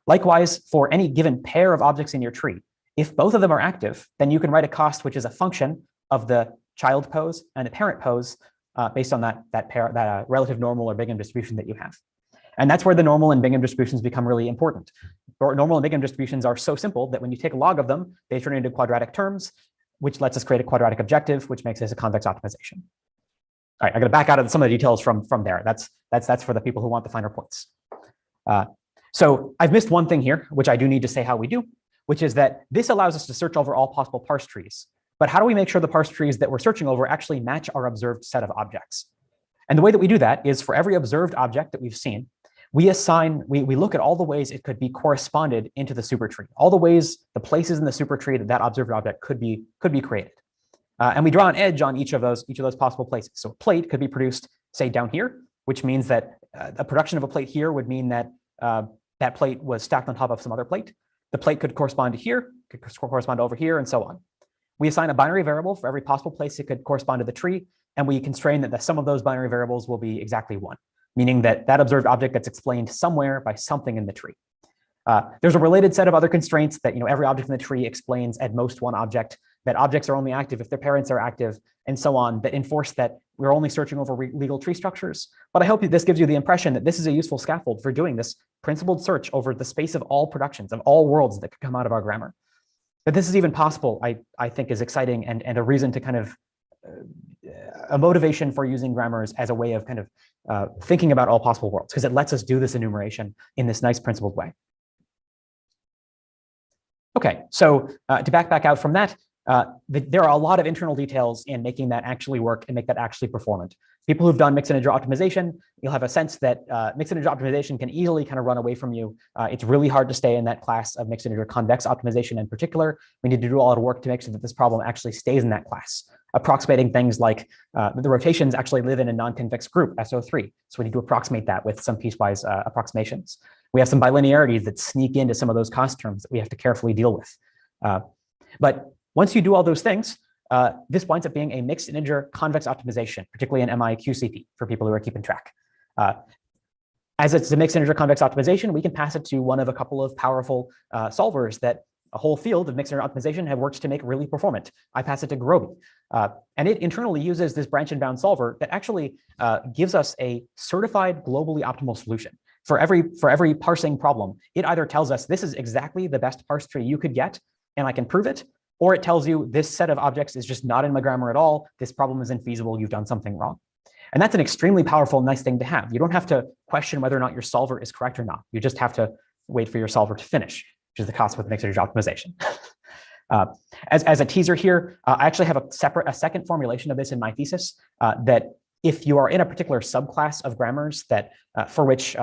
Likewise, for any given pair of objects in your tree, if both of them are active, then you can write a cost which is a function of the child pose and the parent pose based on that relative normal or Bingham distribution that you have. And that's where the normal and Bingham distributions become really important. Normal and Bingham distributions are so simple that when you take a log of them, they turn into quadratic terms, which lets us create a quadratic objective, which makes this a convex optimization. All right, I'm going to back out of some of the details from there. That's for the people who want the finer points. So I've missed one thing here, which I do need to say how we do, which is that this allows us to search over all possible parse trees. But how do we make sure the parse trees that we're searching over actually match our observed set of objects? And the way that we do that is for every observed object that we've seen, we look at all the ways it could be corresponded into the supertree, all the ways, the places in the supertree that observed object could be created. And we draw an edge on each of those possible places. So a plate could be produced, say, down here, which means that a production of a plate here would mean that that plate was stacked on top of some other plate. The plate could correspond to here, could correspond to over here, and so on. We assign a binary variable for every possible place it could correspond to the tree, and we constrain that the sum of those binary variables will be exactly 1, meaning that that observed object gets explained somewhere by something in the tree. There's a related set of other constraints that every object in the tree explains at most one object, that objects are only active if their parents are active, and so on, that enforce that we're only searching over legal tree structures. But I hope this gives you the impression that this is a useful scaffold for doing this principled search over the space of all productions, of all worlds that could come out of our grammar. That this is even possible, I think is exciting and a reason to kind of, a motivation for using grammars as a way of kind of thinking about all possible worlds, because it lets us do this enumeration in this nice principled way. Okay, so to back out from that, there are a lot of internal details in making that actually work and make that actually performant. People who've done mixed integer optimization, you'll have a sense that mixed integer optimization can easily kind of run away from you. It's really hard to stay in that class of mixed integer convex optimization in particular. We need to do a lot of work to make sure that this problem actually stays in that class, approximating things like the rotations actually live in a non-convex group, SO3. So we need to approximate that with some piecewise approximations. We have some bilinearities that sneak into some of those cost terms that we have to carefully deal with. But once you do all those things, this winds up being a mixed integer convex optimization, particularly in MI-QCP for people who are keeping track. As it's a mixed integer convex optimization, we can pass it to one of a couple of powerful solvers that a whole field of mixed integer optimization have worked to make really performant. I pass it to Groby. And it internally uses this branch and bound solver that actually gives us a certified globally optimal solution. For every parsing problem, it either tells us this is exactly the best parse tree you could get, and I can prove it, or it tells you this set of objects is just not in my grammar at all. This problem is infeasible. You've done something wrong. And that's an extremely powerful, nice thing to have. You don't have to question whether or not your solver is correct or not. You just have to wait for your solver to finish, which is the cost with mixed integer optimization. As a teaser here, I actually have a second formulation of this in my thesis that if you are in a particular subclass of grammars that for which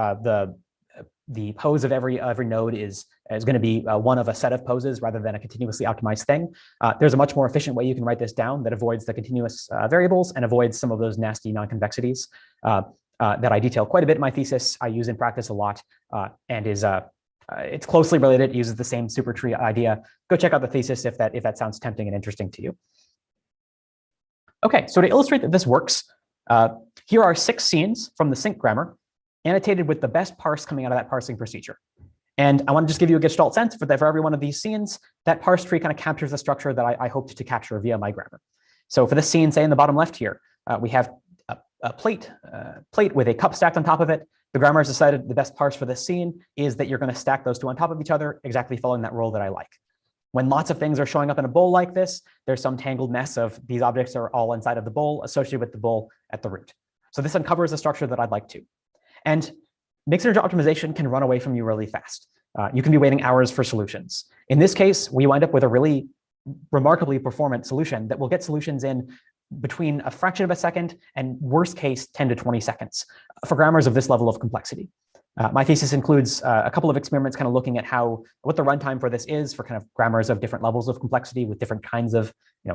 the pose of every node is going to be one of a set of poses rather than a continuously optimized thing. There's a much more efficient way you can write this down that avoids the continuous variables and avoids some of those nasty non-convexities that I detail quite a bit in my thesis. I use in practice a lot and is it's closely related. It uses the same super tree idea. Go check out the thesis if that sounds tempting and interesting to you. Okay, so to illustrate that this works, here are 6 scenes from the sync grammar, annotated with the best parse coming out of that parsing procedure. And I want to just give you a Gestalt sense for every one of these scenes, that parse tree kind of captures the structure that I hoped to capture via my grammar. So for this scene, say in the bottom left here, we have a plate with a cup stacked on top of it. The grammar has decided the best parse for this scene is that you're going to stack those two on top of each other, exactly following that rule that I like. When lots of things are showing up in a bowl like this, there's some tangled mess of these objects are all inside of the bowl associated with the bowl at the root. So this uncovers a structure that I'd like to. And mixed integer optimization can run away from you really fast. You can be waiting hours for solutions. In this case, we wind up with a really remarkably performant solution that will get solutions in between a fraction of a second and worst case 10 to 20 seconds for grammars of this level of complexity. My thesis includes a couple of experiments kind of looking at what the runtime for this is for kind of grammars of different levels of complexity with different kinds of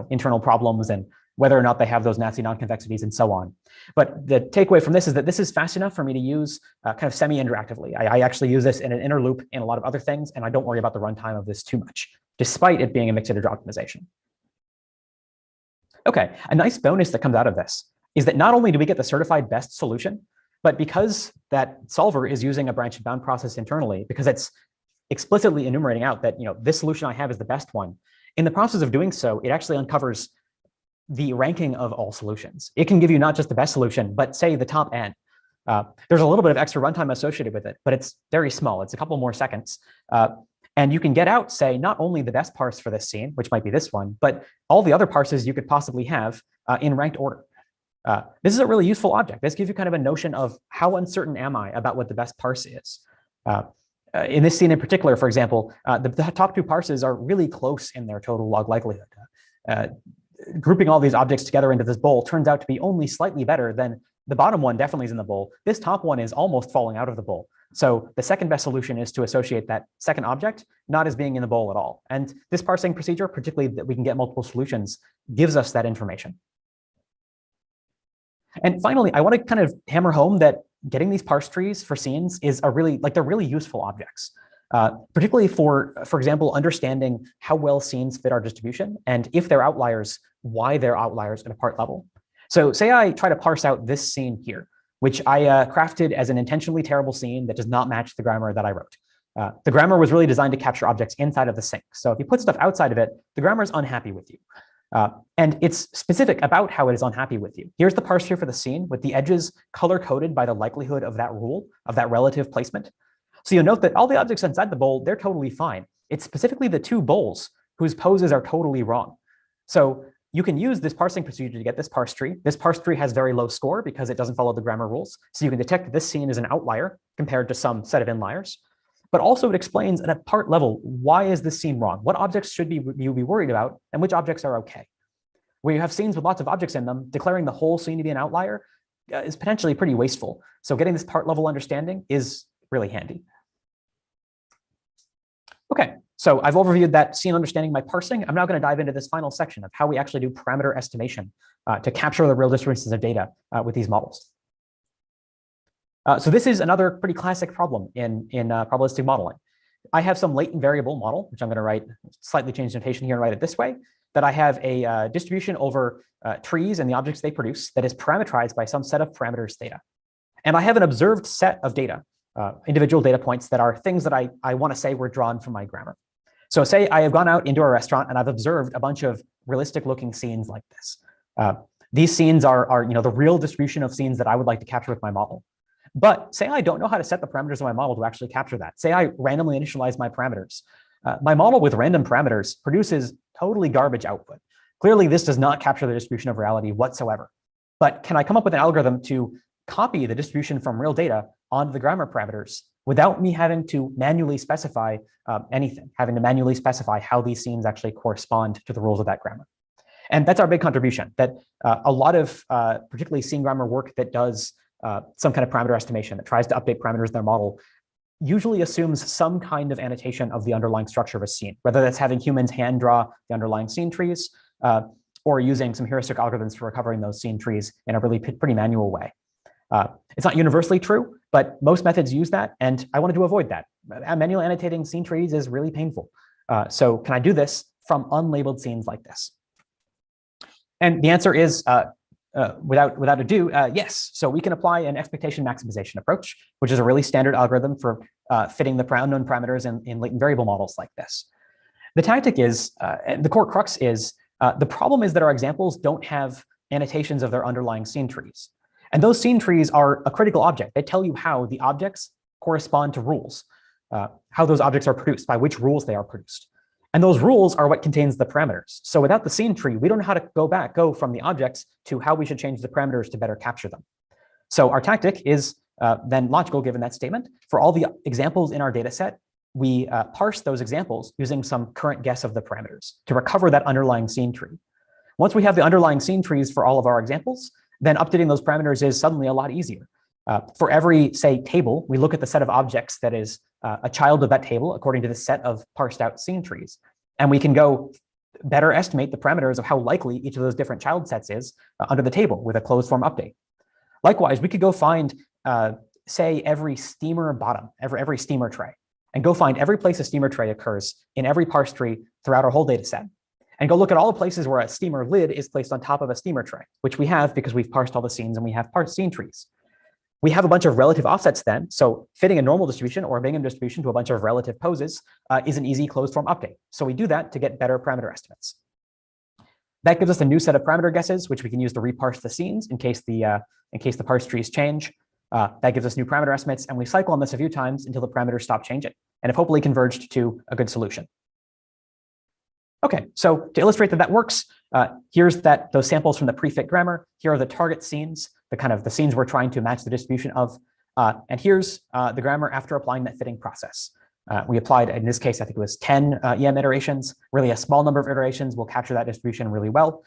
internal problems and whether or not they have those nasty non-convexities and so on. But the takeaway from this is that this is fast enough for me to use kind of semi-interactively. I actually use this in an inner loop in a lot of other things, and I don't worry about the runtime of this too much, despite it being a mixed integer optimization. Okay, a nice bonus that comes out of this is that not only do we get the certified best solution, but because that solver is using a branch and bound process internally, because it's explicitly enumerating out that this solution I have is the best one, in the process of doing so, it actually uncovers the ranking of all solutions. It can give you not just the best solution, but say the top n. There's a little bit of extra runtime associated with it, but it's very small. It's a couple more seconds. And you can get out, say, not only the best parse for this scene, which might be this one, but all the other parses you could possibly have in ranked order. This is a really useful object. This gives you kind of a notion of how uncertain am I about what the best parse is. In this scene in particular, for example, the top 2 parses are really close in their total log likelihood. Grouping all these objects together into this bowl turns out to be only slightly better than the bottom one definitely is in the bowl. This top one is almost falling out of the bowl. So the second best solution is to associate that second object not as being in the bowl at all. And this parsing procedure, particularly that we can get multiple solutions, gives us that information. And finally, I want to kind of hammer home that getting these parse trees for scenes is they're really useful objects. Particularly for example, understanding how well scenes fit our distribution, and if they're outliers, why they're outliers at a part level. So say I try to parse out this scene here, which I crafted as an intentionally terrible scene that does not match the grammar that I wrote. The grammar was really designed to capture objects inside of the sink. So if you put stuff outside of it, the grammar is unhappy with you. And it's specific about how it is unhappy with you. Here's the parse tree for the scene with the edges color-coded by the likelihood of that rule, of that relative placement. So you'll note that all the objects inside the bowl, they're totally fine. It's specifically the two bowls whose poses are totally wrong. So you can use this parsing procedure to get this parse tree. This parse tree has very low score because it doesn't follow the grammar rules. So you can detect that this scene is an outlier compared to some set of inliers. But also it explains at a part level, why is this scene wrong? What objects should you be worried about and which objects are okay? Where you have scenes with lots of objects in them, declaring the whole scene to be an outlier is potentially pretty wasteful. So getting this part level understanding is really handy. Okay, so I've overviewed that scene understanding by parsing. I'm now going to dive into this final section of how we actually do parameter estimation to capture the real distributions of data with these models. So this is another pretty classic problem in probabilistic modeling. I have some latent variable model, which I'm going to write, slightly change the notation here and write it this way, that I have a distribution over trees and the objects they produce that is parameterized by some set of parameters theta. And I have an observed set of data, individual data points that are things that I want to say were drawn from my grammar. So say I have gone out into a restaurant and I've observed a bunch of realistic looking scenes like this. These scenes are the real distribution of scenes that I would like to capture with my model. But say I don't know how to set the parameters of my model to actually capture that. Say I randomly initialize my parameters. My model with random parameters produces totally garbage output. Clearly, this does not capture the distribution of reality whatsoever. But can I come up with an algorithm to copy the distribution from real data onto the grammar parameters without me having to manually specify anything, having to manually specify how these scenes actually correspond to the rules of that grammar? And that's our big contribution, that a lot of particularly scene grammar work that does some kind of parameter estimation, that tries to update parameters in their model, usually assumes some kind of annotation of the underlying structure of a scene, whether that's having humans hand draw the underlying scene trees or using some heuristic algorithms for recovering those scene trees in a really pretty manual way. It's not universally true, but most methods use that, and I wanted to avoid that. Manually annotating scene trees is really painful. So can I do this from unlabeled scenes like this? And the answer is without ado, yes. So we can apply an expectation maximization approach, which is a really standard algorithm for fitting the unknown parameters in latent variable models like this. The tactic is, the core crux is, the problem is that our examples don't have annotations of their underlying scene trees. And those scene trees are a critical object. They tell you how the objects correspond to rules, how those objects are produced, by which rules they are produced. And those rules are what contains the parameters. So without the scene tree, we don't know how to go from the objects to how we should change the parameters to better capture them. So our tactic is then logical given that statement. For all the examples in our data set, we parse those examples using some current guess of the parameters to recover that underlying scene tree. Once we have the underlying scene trees for all of our examples, then updating those parameters is suddenly a lot easier. For every, say, table, we look at the set of objects that is a child of that table according to the set of parsed out scene trees. And we can go better estimate the parameters of how likely each of those different child sets is under the table with a closed form update. Likewise, we could go find, say, every steamer bottom, every steamer tray, and go find every place a steamer tray occurs in every parse tree throughout our whole data set. And go look at all the places where a steamer lid is placed on top of a steamer tray, which we have because we've parsed all the scenes and we have parsed scene trees. We have a bunch of relative offsets then, so fitting a normal distribution or a Bingham distribution to a bunch of relative poses is an easy closed form update. So we do that to get better parameter estimates. That gives us a new set of parameter guesses, which we can use to reparse the scenes in case the parse trees change. That gives us new parameter estimates, and we cycle on this a few times until the parameters stop changing and have hopefully converged to a good solution. Okay, so to illustrate that works, here's those samples from the prefit grammar. Here are the target scenes, the scenes we're trying to match the distribution of. And here's the grammar after applying that fitting process. We applied, in this case, I think it was 10 EM iterations. Really a small number of iterations will capture that distribution really well.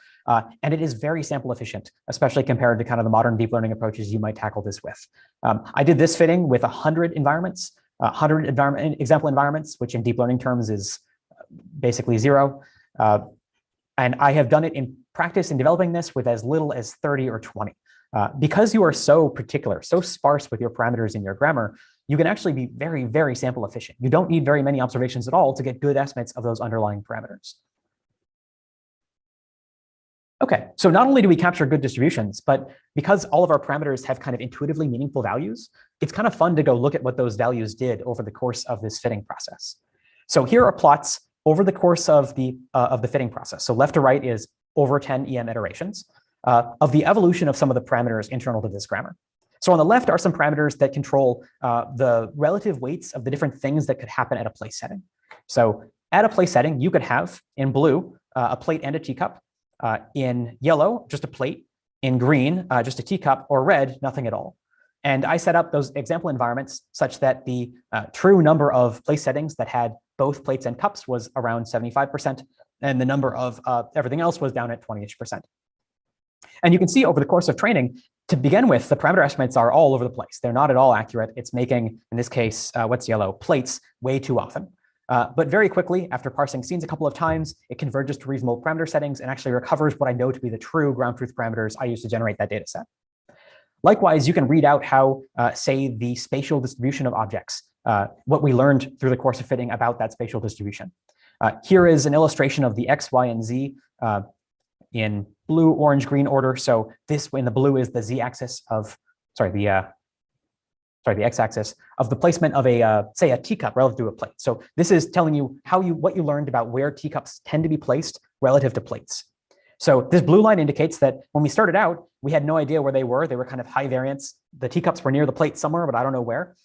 And it is very sample efficient, especially compared to kind of the modern deep learning approaches you might tackle this with. I did this fitting with 100 environments, 100 example environments, which in deep learning terms is basically 0. And I have done it in practice in developing this with as little as 30 or 20. Because you are so particular, so sparse with your parameters in your grammar, you can actually be very, very sample efficient. You don't need very many observations at all to get good estimates of those underlying parameters. Okay, so not only do we capture good distributions, but because all of our parameters have kind of intuitively meaningful values, it's kind of fun to go look at what those values did over the course of this fitting process. So here are plots over the course of the fitting process. So left to right is over 10 EM iterations of the evolution of some of the parameters internal to this grammar. So on the left are some parameters that control the relative weights of the different things that could happen at a place setting. So at a place setting, you could have in blue a plate and a teacup. In yellow, just a plate. In green, just a teacup, or red, nothing at all. And I set up those example environments such that the true number of place settings that had both plates and cups was around 75%, and the number of everything else was down at 20-ish%. And you can see over the course of training, to begin with, the parameter estimates are all over the place. They're not at all accurate. It's making, in this case, what's yellow, plates way too often. But very quickly, after parsing scenes a couple of times, it converges to reasonable parameter settings and actually recovers what I know to be the true ground truth parameters I use to generate that data set. Likewise, you can read out how, say, the spatial distribution of objects, what we learned through the course of fitting about that spatial distribution. Here is an illustration of the X, Y, and Z in blue, orange, green order. So this, in the blue, is the Z-axis of, the x-axis of the placement of a, say, a teacup relative to a plate. So this is telling you what you learned about where teacups tend to be placed relative to plates. So this blue line indicates that when we started out, we had no idea where they were. They were kind of high variance. The teacups were near the plate somewhere, but I don't know where.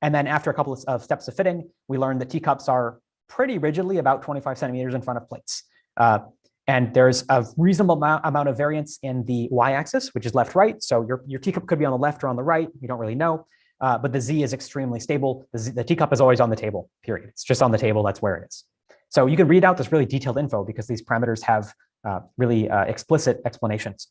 And then after a couple of steps of fitting, we learned that teacups are pretty rigidly about 25 centimeters in front of plates. And there's a reasonable amount of variance in the y-axis, which is left-right. So your teacup could be on the left or on the right. You don't really know. But the Z is extremely stable. The teacup is always on the table, period. It's just on the table. That's where it is. So you can read out this really detailed info because these parameters have really explicit explanations.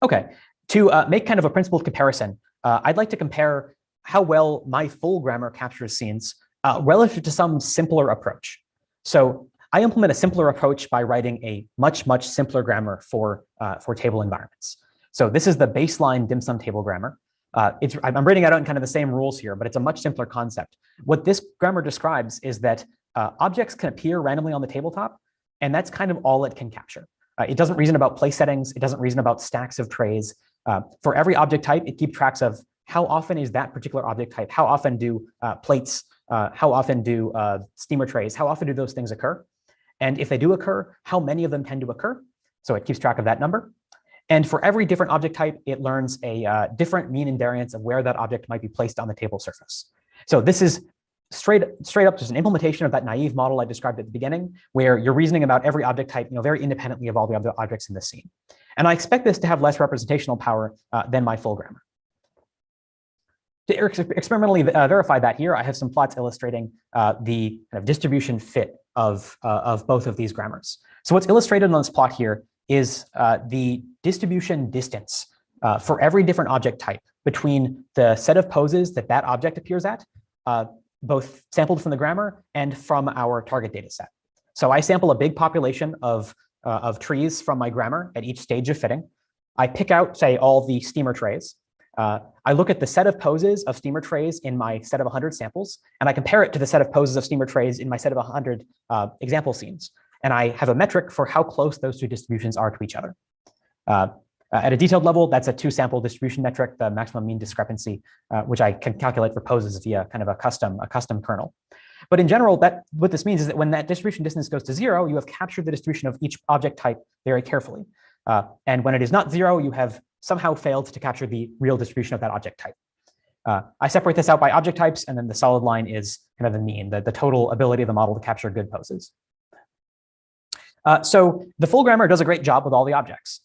Okay, to make kind of a principled comparison, I'd like to compare how well my full grammar captures scenes relative to some simpler approach. So I implement a simpler approach by writing a much, much simpler grammar for table environments. So this is the baseline dim sum table grammar. I'm reading it out in kind of the same rules here, but it's a much simpler concept. What this grammar describes is that objects can appear randomly on the tabletop, and that's kind of all it can capture. It doesn't reason about place settings. It doesn't reason about stacks of trays. For every object type, it keeps tracks of how often is that particular object type, how often do plates, how often do steamer trays, how often do those things occur? And if they do occur, how many of them tend to occur? So it keeps track of that number. And for every different object type, it learns a different mean invariance of where that object might be placed on the table surface. So this is straight up just an implementation of that naive model I described at the beginning, where you're reasoning about every object type, very independently of all the other objects in the scene. And I expect this to have less representational power than my full grammar. To experimentally verify that here, I have some plots illustrating the kind of distribution fit of both of these grammars. So what's illustrated on this plot here is the distribution distance for every different object type between the set of poses that object appears at, both sampled from the grammar and from our target data set. So I sample a big population of trees from my grammar at each stage of fitting. I pick out, say, all the steamer trays. I look at the set of poses of steamer trays in my set of 100 samples, and I compare it to the set of poses of steamer trays in my set of 100 example scenes. And I have a metric for how close those two distributions are to each other. At a detailed level, that's a two-sample distribution metric, the maximum mean discrepancy, which I can calculate for poses via kind of a custom kernel. But in general, what this means is that when that distribution distance goes to 0, you have captured the distribution of each object type very carefully. And when it is not 0, you have somehow failed to capture the real distribution of that object type. I separate this out by object types, and then the solid line is kind of the mean, the total ability of the model to capture good poses. So the full grammar does a great job with all the objects.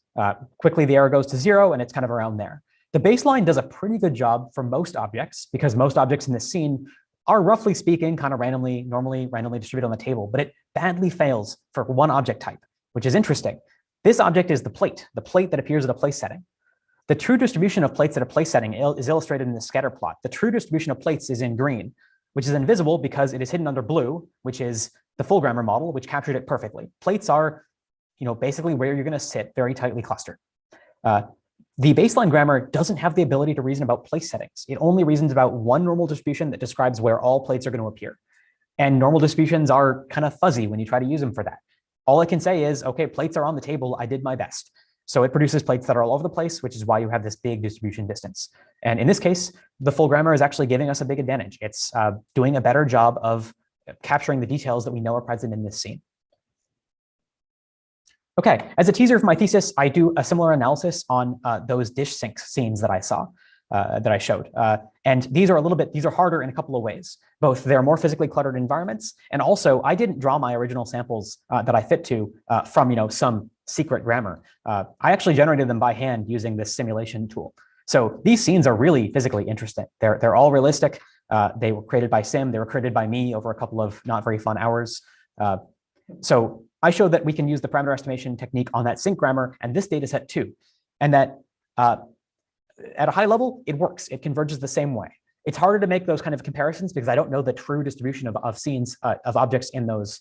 Quickly, the error goes to 0, and it's kind of around there. The baseline does a pretty good job for most objects, because most objects in this scene are, roughly speaking, kind of normally randomly distributed on the table, but it badly fails for one object type, which is interesting. This object is the plate that appears at a place setting. The true distribution of plates at a place setting is illustrated in the scatter plot. The true distribution of plates is in green, which is invisible because it is hidden under blue, which is the full grammar model, which captured it perfectly. Plates are, basically where you're going to sit, very tightly clustered. The baseline grammar doesn't have the ability to reason about place settings. It only reasons about one normal distribution that describes where all plates are going to appear. And normal distributions are kind of fuzzy when you try to use them for that. all it can say is, okay, plates are on the table. I did my best. So it produces plates that are all over the place, which is why you have this big distribution distance. And in this case, the full grammar is actually giving us a big advantage. It's doing a better job of capturing the details that we know are present in this scene. Okay, as a teaser for my thesis, I do a similar analysis on those dish sink scenes that I saw, that I showed. And these are harder in a couple of ways. Both they're more physically cluttered environments, and also I didn't draw my original samples that I fit to from some secret grammar. I actually generated them by hand using this simulation tool. So these scenes are really physically interesting. They're all realistic. They were created by Sim. They were created by me over a couple of not very fun hours. So I showed that we can use the parameter estimation technique on that sync grammar and this data set too. And that at a high level, it works. It converges the same way. It's harder to make those kind of comparisons because I don't know the true distribution of scenes, of objects in those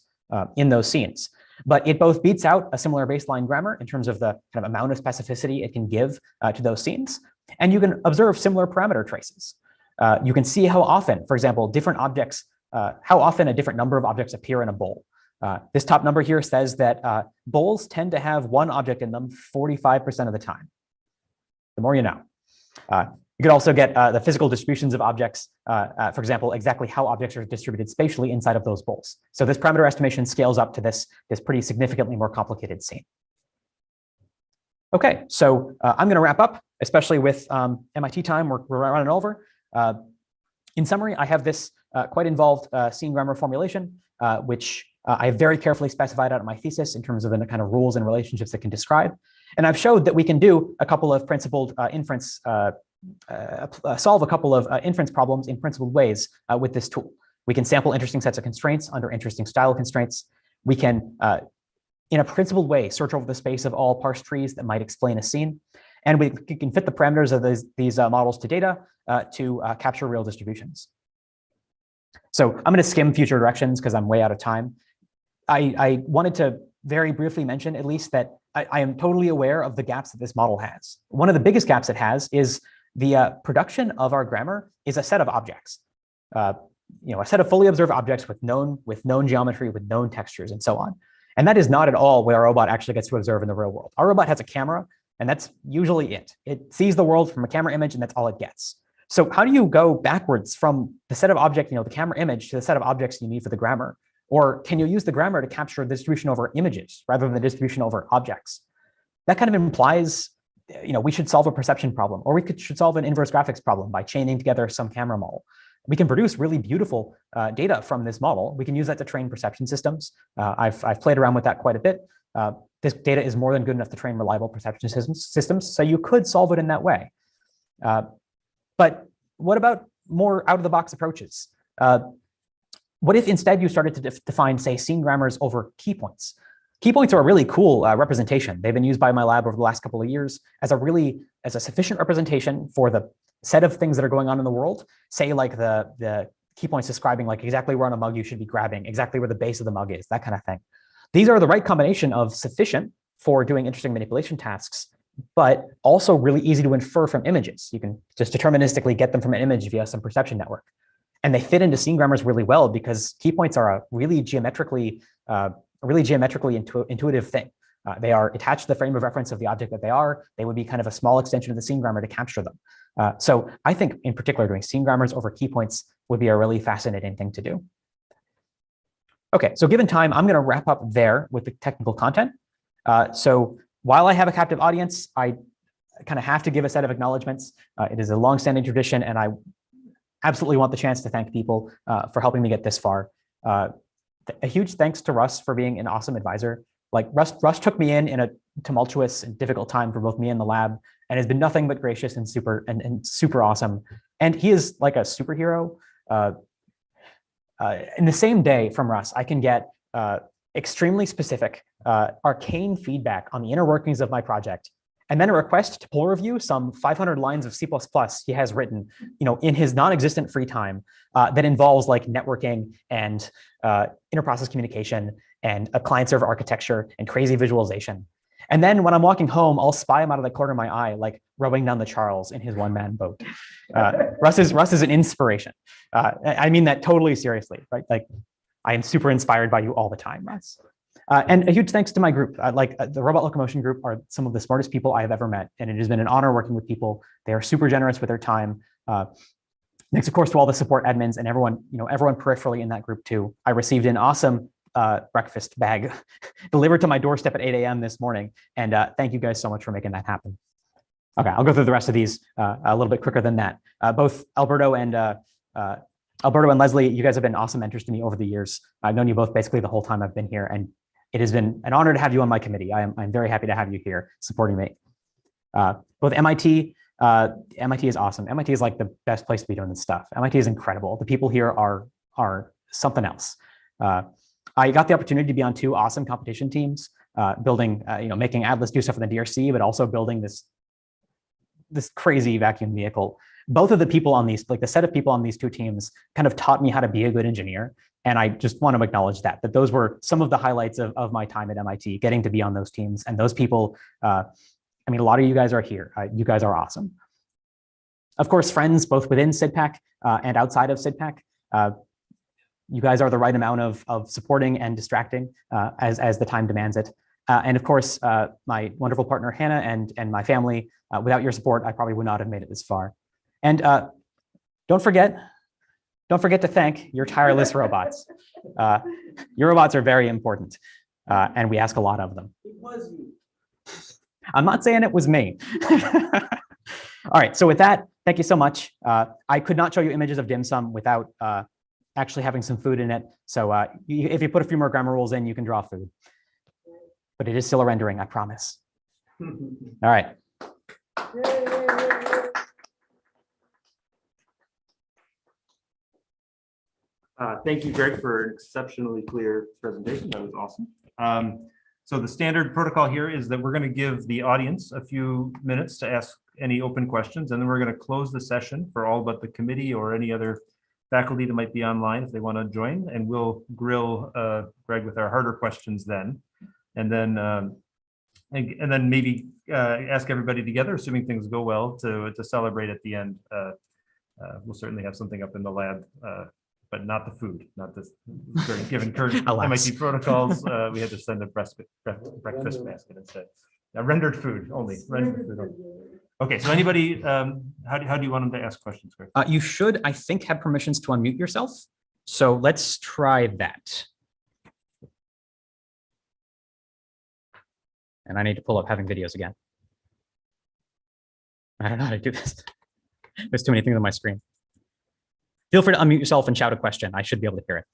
scenes. But it both beats out a similar baseline grammar in terms of the kind of amount of specificity it can give to those scenes. And you can observe similar parameter traces. You can see how often, for example, different objects, how often a different number of objects appear in a bowl. This top number here says that bowls tend to have one object in them 45% of the time. The more you know. You could also get the physical distributions of objects, for example, exactly how objects are distributed spatially inside of those bowls. So this parameter estimation scales up to this pretty significantly more complicated scene. Okay, so I'm going to wrap up, especially with MIT time. We're running over. In summary, I have this quite involved scene grammar formulation, which I have very carefully specified out in my thesis in terms of the kind of rules and relationships it can describe. And I've showed that we can do a couple of principled inference, solve a couple of inference problems in principled ways with this tool. We can sample interesting sets of constraints under interesting style constraints. We can, in a principled way, search over the space of all parse trees that might explain a scene. And we can fit the parameters of these models to data to capture real distributions. So I'm going to skim future directions because I'm way out of time. I wanted to very briefly mention at least that I am totally aware of the gaps that this model has. One of the biggest gaps it has is the production of our grammar is a set of objects, a set of fully observed objects with known geometry, with known textures, and so on. And that is not at all what our robot actually gets to observe in the real world. Our robot has a camera, and that's usually it. It sees the world from a camera image, and that's all it gets. So how do you go backwards from the set of object, the camera image, to the set of objects you need for the grammar? Or can you use the grammar to capture the distribution over images rather than the distribution over objects? That kind of implies, we should solve a perception problem, or we should solve an inverse graphics problem by chaining together some camera model. We can produce really beautiful data from this model. We can use that to train perception systems. I've played around with that quite a bit. This data is more than good enough to train reliable perception systems, so you could solve it in that way. But what about more out-of-the-box approaches? What if instead you started to define, say, scene grammars over key points? Key points are a really cool representation. They've been used by my lab over the last couple of years as a sufficient representation for the set of things that are going on in the world. Say like the key points describing like exactly where on a mug you should be grabbing, exactly where the base of the mug is, that kind of thing. These are the right combination of sufficient for doing interesting manipulation tasks, but also really easy to infer from images. You can just deterministically get them from an image via some perception network. And they fit into scene grammars really well because key points are a really geometrically intuitive thing. They are attached to the frame of reference of the object that they are. They would be kind of a small extension of the scene grammar to capture them. So I think in particular doing scene grammars over key points would be a really fascinating thing to do. Okay, so given time, I'm going to wrap up there with the technical content. So while I have a captive audience, I kind of have to give a set of acknowledgements. It is a longstanding tradition, and I absolutely want the chance to thank people for helping me get this far. A huge thanks to Russ for being an awesome advisor. Like Russ took me in a tumultuous and difficult time for both me and the lab, and has been nothing but gracious and super awesome. And he is like a superhero. In the same day from Russ, I can get extremely specific, arcane feedback on the inner workings of my project, and then a request to pull review some 500 lines of C++ he has written, in his non-existent free time that involves like networking and inter-process communication and a client-server architecture and crazy visualization. And then when I'm walking home, I'll spy him out of the corner of my eye, like rowing down the Charles in his one-man boat. Russ is an inspiration. I mean that totally seriously, right? Like I am super inspired by you all the time, Russ. And a huge thanks to my group. The Robot Locomotion group are some of the smartest people I have ever met. And it has been an honor working with people. They are super generous with their time. Thanks, of course, to all the support admins and everyone, everyone peripherally in that group too. I received an awesome breakfast bag delivered to my doorstep at 8 a.m. this morning. And thank you guys so much for making that happen. Okay, I'll go through the rest of these a little bit quicker than that. Both Alberto and Leslie, you guys have been awesome mentors to me over the years. I've known you both basically the whole time I've been here, and it has been an honor to have you on my committee. I'm very happy to have you here supporting me. Both MIT is awesome. MIT is like the best place to be doing this stuff. MIT is incredible. The people here are something else. I got the opportunity to be on 2 awesome competition teams, building, making Atlas do stuff in the DRC, but also building this crazy vacuum vehicle. Both of the people on these, like the set of people on these 2 teams, kind of taught me how to be a good engineer. And I just want to acknowledge that those were some of the highlights of my time at MIT, getting to be on those teams. And those people, a lot of you guys are here. You guys are awesome. Of course, friends both within SIDPAC and outside of SIDPAC. You guys are the right amount of supporting and distracting as the time demands it. And of course, my wonderful partner, Hannah, and my family. Without your support, I probably would not have made it this far. And don't forget to thank your tireless robots. Your robots are very important, and we ask a lot of them. It was you. I'm not saying it was me. All right, so with that, thank you so much. I could not show you images of dim sum without actually having some food in it. So if you put a few more grammar rules in, you can draw food. But it is still a rendering, I promise. All right. Thank you, Greg, for an exceptionally clear presentation. That was awesome. So the standard protocol here is that we're going to give the audience a few minutes to ask any open questions, and then we're going to close the session for all but the committee or any other faculty that might be online if they want to join, and we'll grill Greg with our harder questions then. And then maybe ask everybody together, assuming things go well, to celebrate at the end. We'll certainly have something up in the lab, but not the food, not this. Given current MIT protocols, we had to send a breakfast basket instead. Rendered food only. Rendered food only. Okay, so anybody, how do you want them to ask questions, Greg? You should, I think, have permissions to unmute yourself. So let's try that. And I need to pull up having videos again. I don't know how to do this. There's too many things on my screen. Feel free to unmute yourself and shout a question. I should be able to hear it.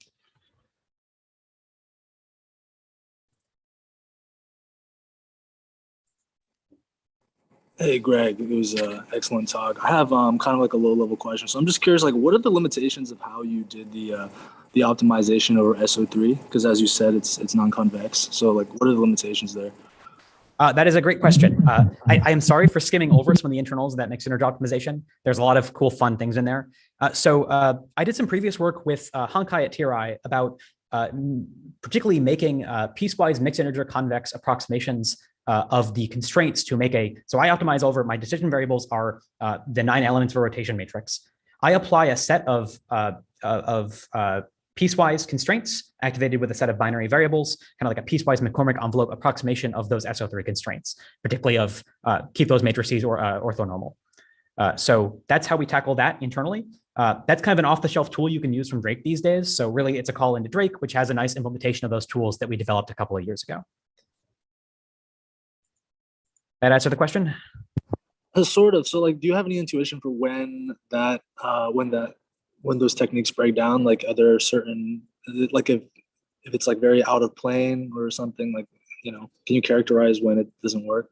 Hey, Greg, it was an excellent talk. I have kind of like a low-level question. So I'm just curious, like, what are the limitations of how you did the optimization over SO3? Because as you said, it's non-convex. So like, what are the limitations there? That is a great question. I am sorry for skimming over some of the internals of that mixed integer optimization. There's a lot of cool, fun things in there. So I did some previous work with Hankai at TRI about particularly making piecewise mixed integer convex approximations of the constraints to make so I optimize over, my decision variables are the 9 elements of a rotation matrix. I apply a set of piecewise constraints activated with a set of binary variables, kind of like a piecewise McCormick envelope approximation of those SO3 constraints, particularly of keep those matrices or orthonormal. So that's how we tackle that internally. That's kind of an off-the-shelf tool you can use from Drake these days. So really it's a call into Drake, which has a nice implementation of those tools that we developed a couple of years ago. That answer the question? Sort of. So like, do you have any intuition for when those techniques break down? Like, are there certain, like if it's like very out of plane or something, like, can you characterize when it doesn't work?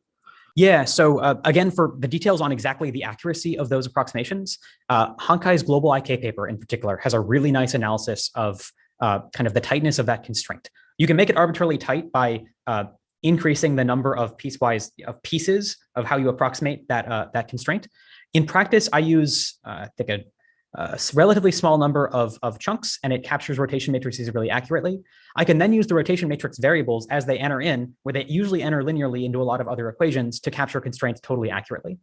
Yeah, so again, for the details on exactly the accuracy of those approximations, Hankai's global IK paper in particular has a really nice analysis of kind of the tightness of that constraint. You can make it arbitrarily tight by increasing the number of pieces of how you approximate that constraint. In practice, I use I think a relatively small number of chunks, and it captures rotation matrices really accurately. I can then use the rotation matrix variables as they enter in, where they usually enter linearly into a lot of other equations to capture constraints totally accurately.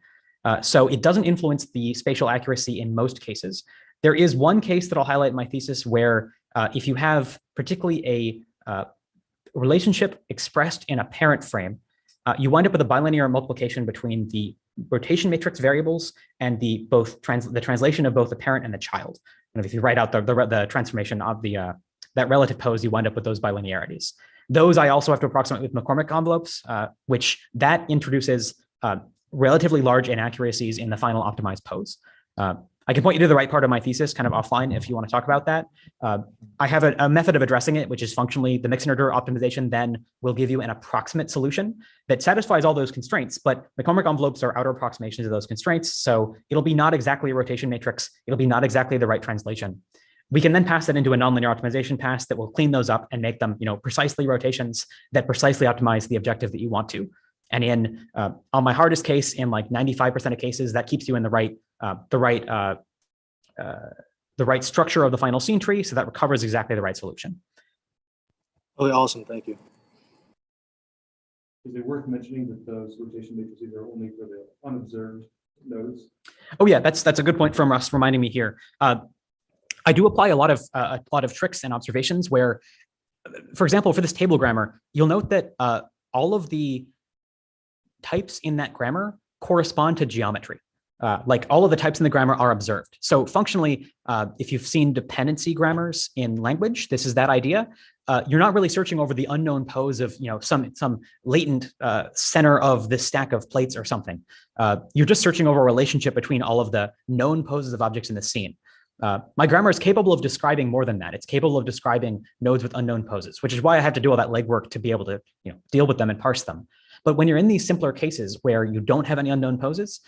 So it doesn't influence the spatial accuracy in most cases. There is one case that I'll highlight in my thesis where if you have particularly relationship expressed in a parent frame, you wind up with a bilinear multiplication between the rotation matrix variables and the translation of both the parent and the child. And if you write out the transformation of that relative pose, you wind up with those bilinearities. Those I also have to approximate with McCormick envelopes, which that introduces relatively large inaccuracies in the final optimized pose. I can point you to the right part of my thesis kind of offline if you want to talk about that. I have a method of addressing it, which is functionally the mixed integer optimization then will give you an approximate solution that satisfies all those constraints, but McCormick envelopes are outer approximations of those constraints. So it'll be not exactly a rotation matrix. It'll be not exactly the right translation. We can then pass that into a nonlinear optimization pass that will clean those up and make them, precisely rotations that precisely optimize the objective that you want to. And in on my hardest case, in like 95% of cases, that keeps you in the right structure of the final scene tree, so that recovers exactly the right solution. Okay, awesome, thank you. Is it worth mentioning that those rotation matrices are only for the unobserved nodes? Oh yeah, that's a good point from Russ reminding me here. I do apply a lot of tricks and observations where, for example, for this table grammar, you'll note that all of the types in that grammar correspond to geometry. Like all of the types in the grammar are observed. So functionally, if you've seen dependency grammars in language, this is that idea. You're not really searching over the unknown pose of some latent center of this stack of plates or something. You're just searching over a relationship between all of the known poses of objects in the scene. My grammar is capable of describing more than that. It's capable of describing nodes with unknown poses, which is why I have to do all that legwork to be able to deal with them and parse them. But when you're in these simpler cases where you don't have any unknown poses,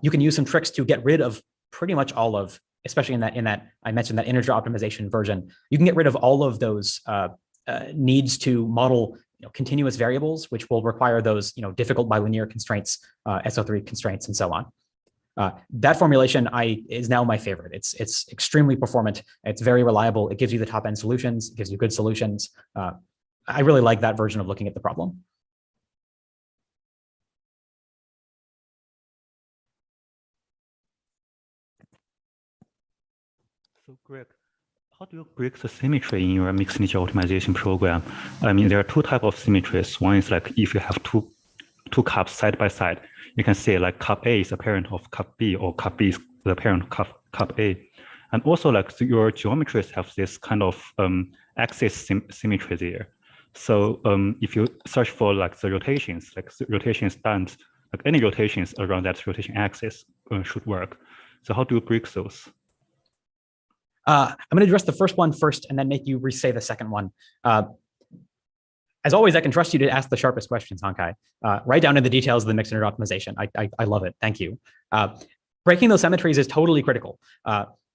you can use some tricks to get rid of pretty much all of, especially in that I mentioned that integer optimization version, you can get rid of all of those needs to model continuous variables, which will require those difficult bilinear constraints, SO3 constraints, and so on. That formulation is now my favorite. It's extremely performant. It's very reliable. It gives you the top end solutions. It gives you good solutions. I really like that version of looking at the problem. So Greg, how do you break the symmetry in your mixed integer optimization program? I mean, there are two types of symmetries. One is like if you have two cups side by side, you can say like cup A is a parent of cup B, or cup B is the parent of cup A. And also like your geometries have this kind of axis symmetry there. So if you search for like the rotations, like the rotations done, like any rotations around that rotation axis should work. So how do you break those? I'm going to address the first one first and then make you re-say the second one. As always, I can trust you to ask the sharpest questions, Hankai. Right down to the details of the mixed integer optimization. I love it. Thank you. Breaking those symmetries is totally critical.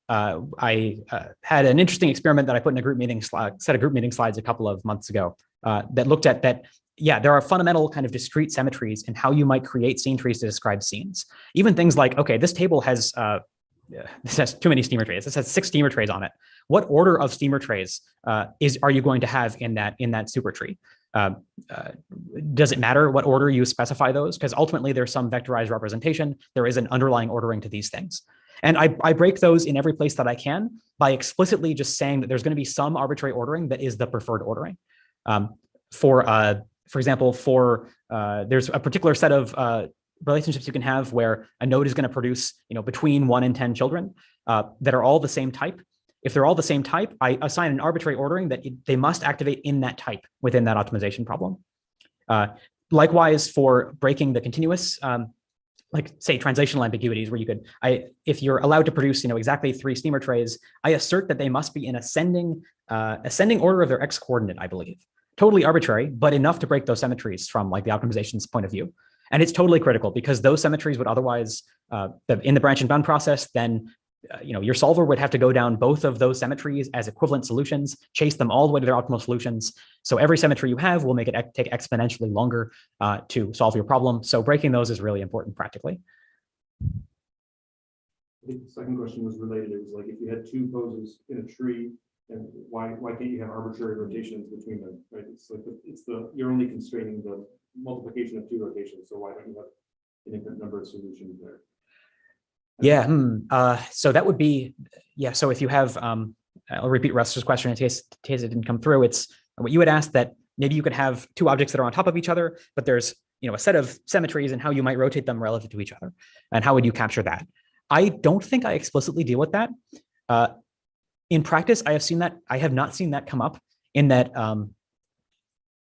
I had an interesting experiment that I put in a group meeting set of group meeting slides a couple of months ago that looked at that. Yeah, there are fundamental kind of discrete symmetries in how you might create scene trees to describe scenes. Even things like, okay, this table has this has too many steamer trays. This has 6 steamer trays on it. What order of steamer trays are you going to have in that super tree? Does it matter what order you specify those? Because ultimately there's some vectorized representation. There is an underlying ordering to these things. And I break those in every place that I can by explicitly just saying that there's going to be some arbitrary ordering that is the preferred ordering. For example, there's a particular set of relationships you can have where a node is going to produce, between 1 and 10 children that are all the same type. If they're all the same type, I assign an arbitrary ordering that they must activate in that type within that optimization problem. Likewise, for breaking the continuous, like say translational ambiguities, where you could, if you're allowed to produce, exactly 3 steamer trays, I assert that they must be in ascending order of their x coordinate, I believe. Totally arbitrary, but enough to break those symmetries from like the optimization's point of view. And it's totally critical because those symmetries would otherwise, in the branch and bound process, then your solver would have to go down both of those symmetries as equivalent solutions, chase them all the way to their optimal solutions. So every symmetry you have will make it take exponentially longer to solve your problem. So breaking those is really important practically. I think the second question was related. It was like if you had 2 poses in a tree, and why can't you have arbitrary rotations between them? Right? It's like you're only constraining the multiplication of 2 rotations. So why don't you have an infinite number of solutions there? Yeah. So that would be, yeah. So if you have, I'll repeat Russ's question in case it didn't come through. It's what you had asked that maybe you could have two objects that are on top of each other, but there's a set of symmetries and how you might rotate them relative to each other. And how would you capture that? I don't think I explicitly deal with that. In practice, I have not seen that come up in that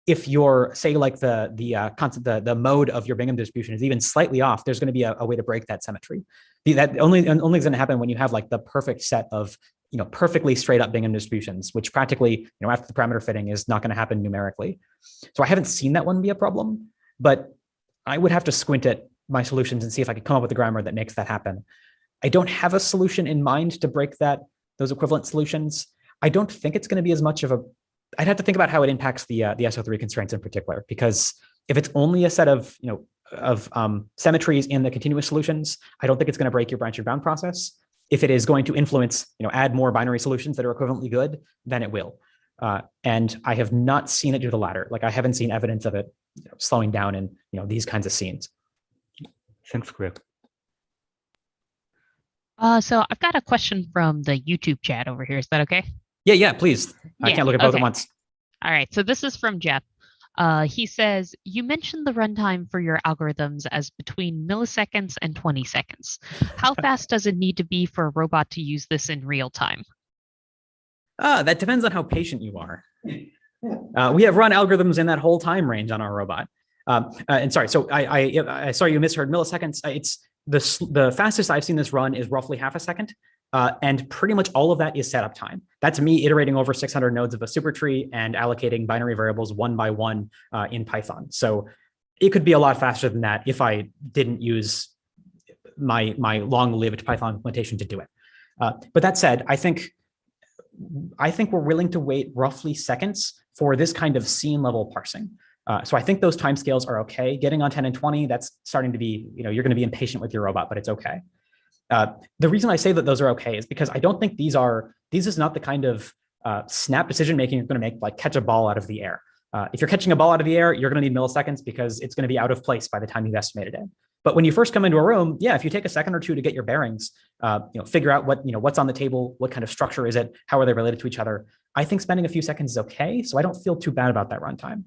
if you're, say, like the mode of your Bingham distribution is even slightly off, there's going to be a way to break that symmetry. That only is going to happen when you have like the perfect set of perfectly straight up Bingham distributions, which practically after the parameter fitting is not going to happen numerically. So I haven't seen that one be a problem, but I would have to squint at my solutions and see if I could come up with a grammar that makes that happen. I don't have a solution in mind to break those equivalent solutions. I don't think it's going to be as much of I'd have to think about how it impacts the SO3 constraints in particular, because if it's only a set of symmetries in the continuous solutions, I don't think it's going to break your branch and bound process. If it is going to influence, add more binary solutions that are equivalently good, then it will. And I have not seen it do the latter. Like I haven't seen evidence of it slowing down in these kinds of scenes. Thanks, Greg. So I've got a question from the YouTube chat over here. Is that okay? Yeah, please. I Yeah, can't look at both okay. at once. All right. So this is from Jeff. He says, you mentioned the runtime for your algorithms as between milliseconds and 20 seconds. How fast does it need to be for a robot to use this in real time? That depends on how patient you are. We have run algorithms in that whole time range on our robot. And sorry, so I sorry you misheard milliseconds. It's the fastest I've seen this run is roughly half a second. And pretty much all of that is setup time. That's me iterating over 600 nodes of a super tree and allocating binary variables one by one in Python. So it could be a lot faster than that if I didn't use my long-lived Python implementation to do it. But that said, I think we're willing to wait roughly seconds for this kind of scene level parsing. So I think those timescales are okay. Getting on 10 and 20, that's starting to be, you're going to be impatient with your robot, but it's okay. The reason I say that those are okay is because I don't think these is not the kind of snap decision making you're going to make, like catch a ball out of the air. If you're catching a ball out of the air, you're going to need milliseconds because it's going to be out of place by the time you've estimated it. But when you first come into a room, yeah, if you take a second or two to get your bearings, figure out what's on the table, what kind of structure is it, how are they related to each other, I think spending a few seconds is okay. So I don't feel too bad about that runtime.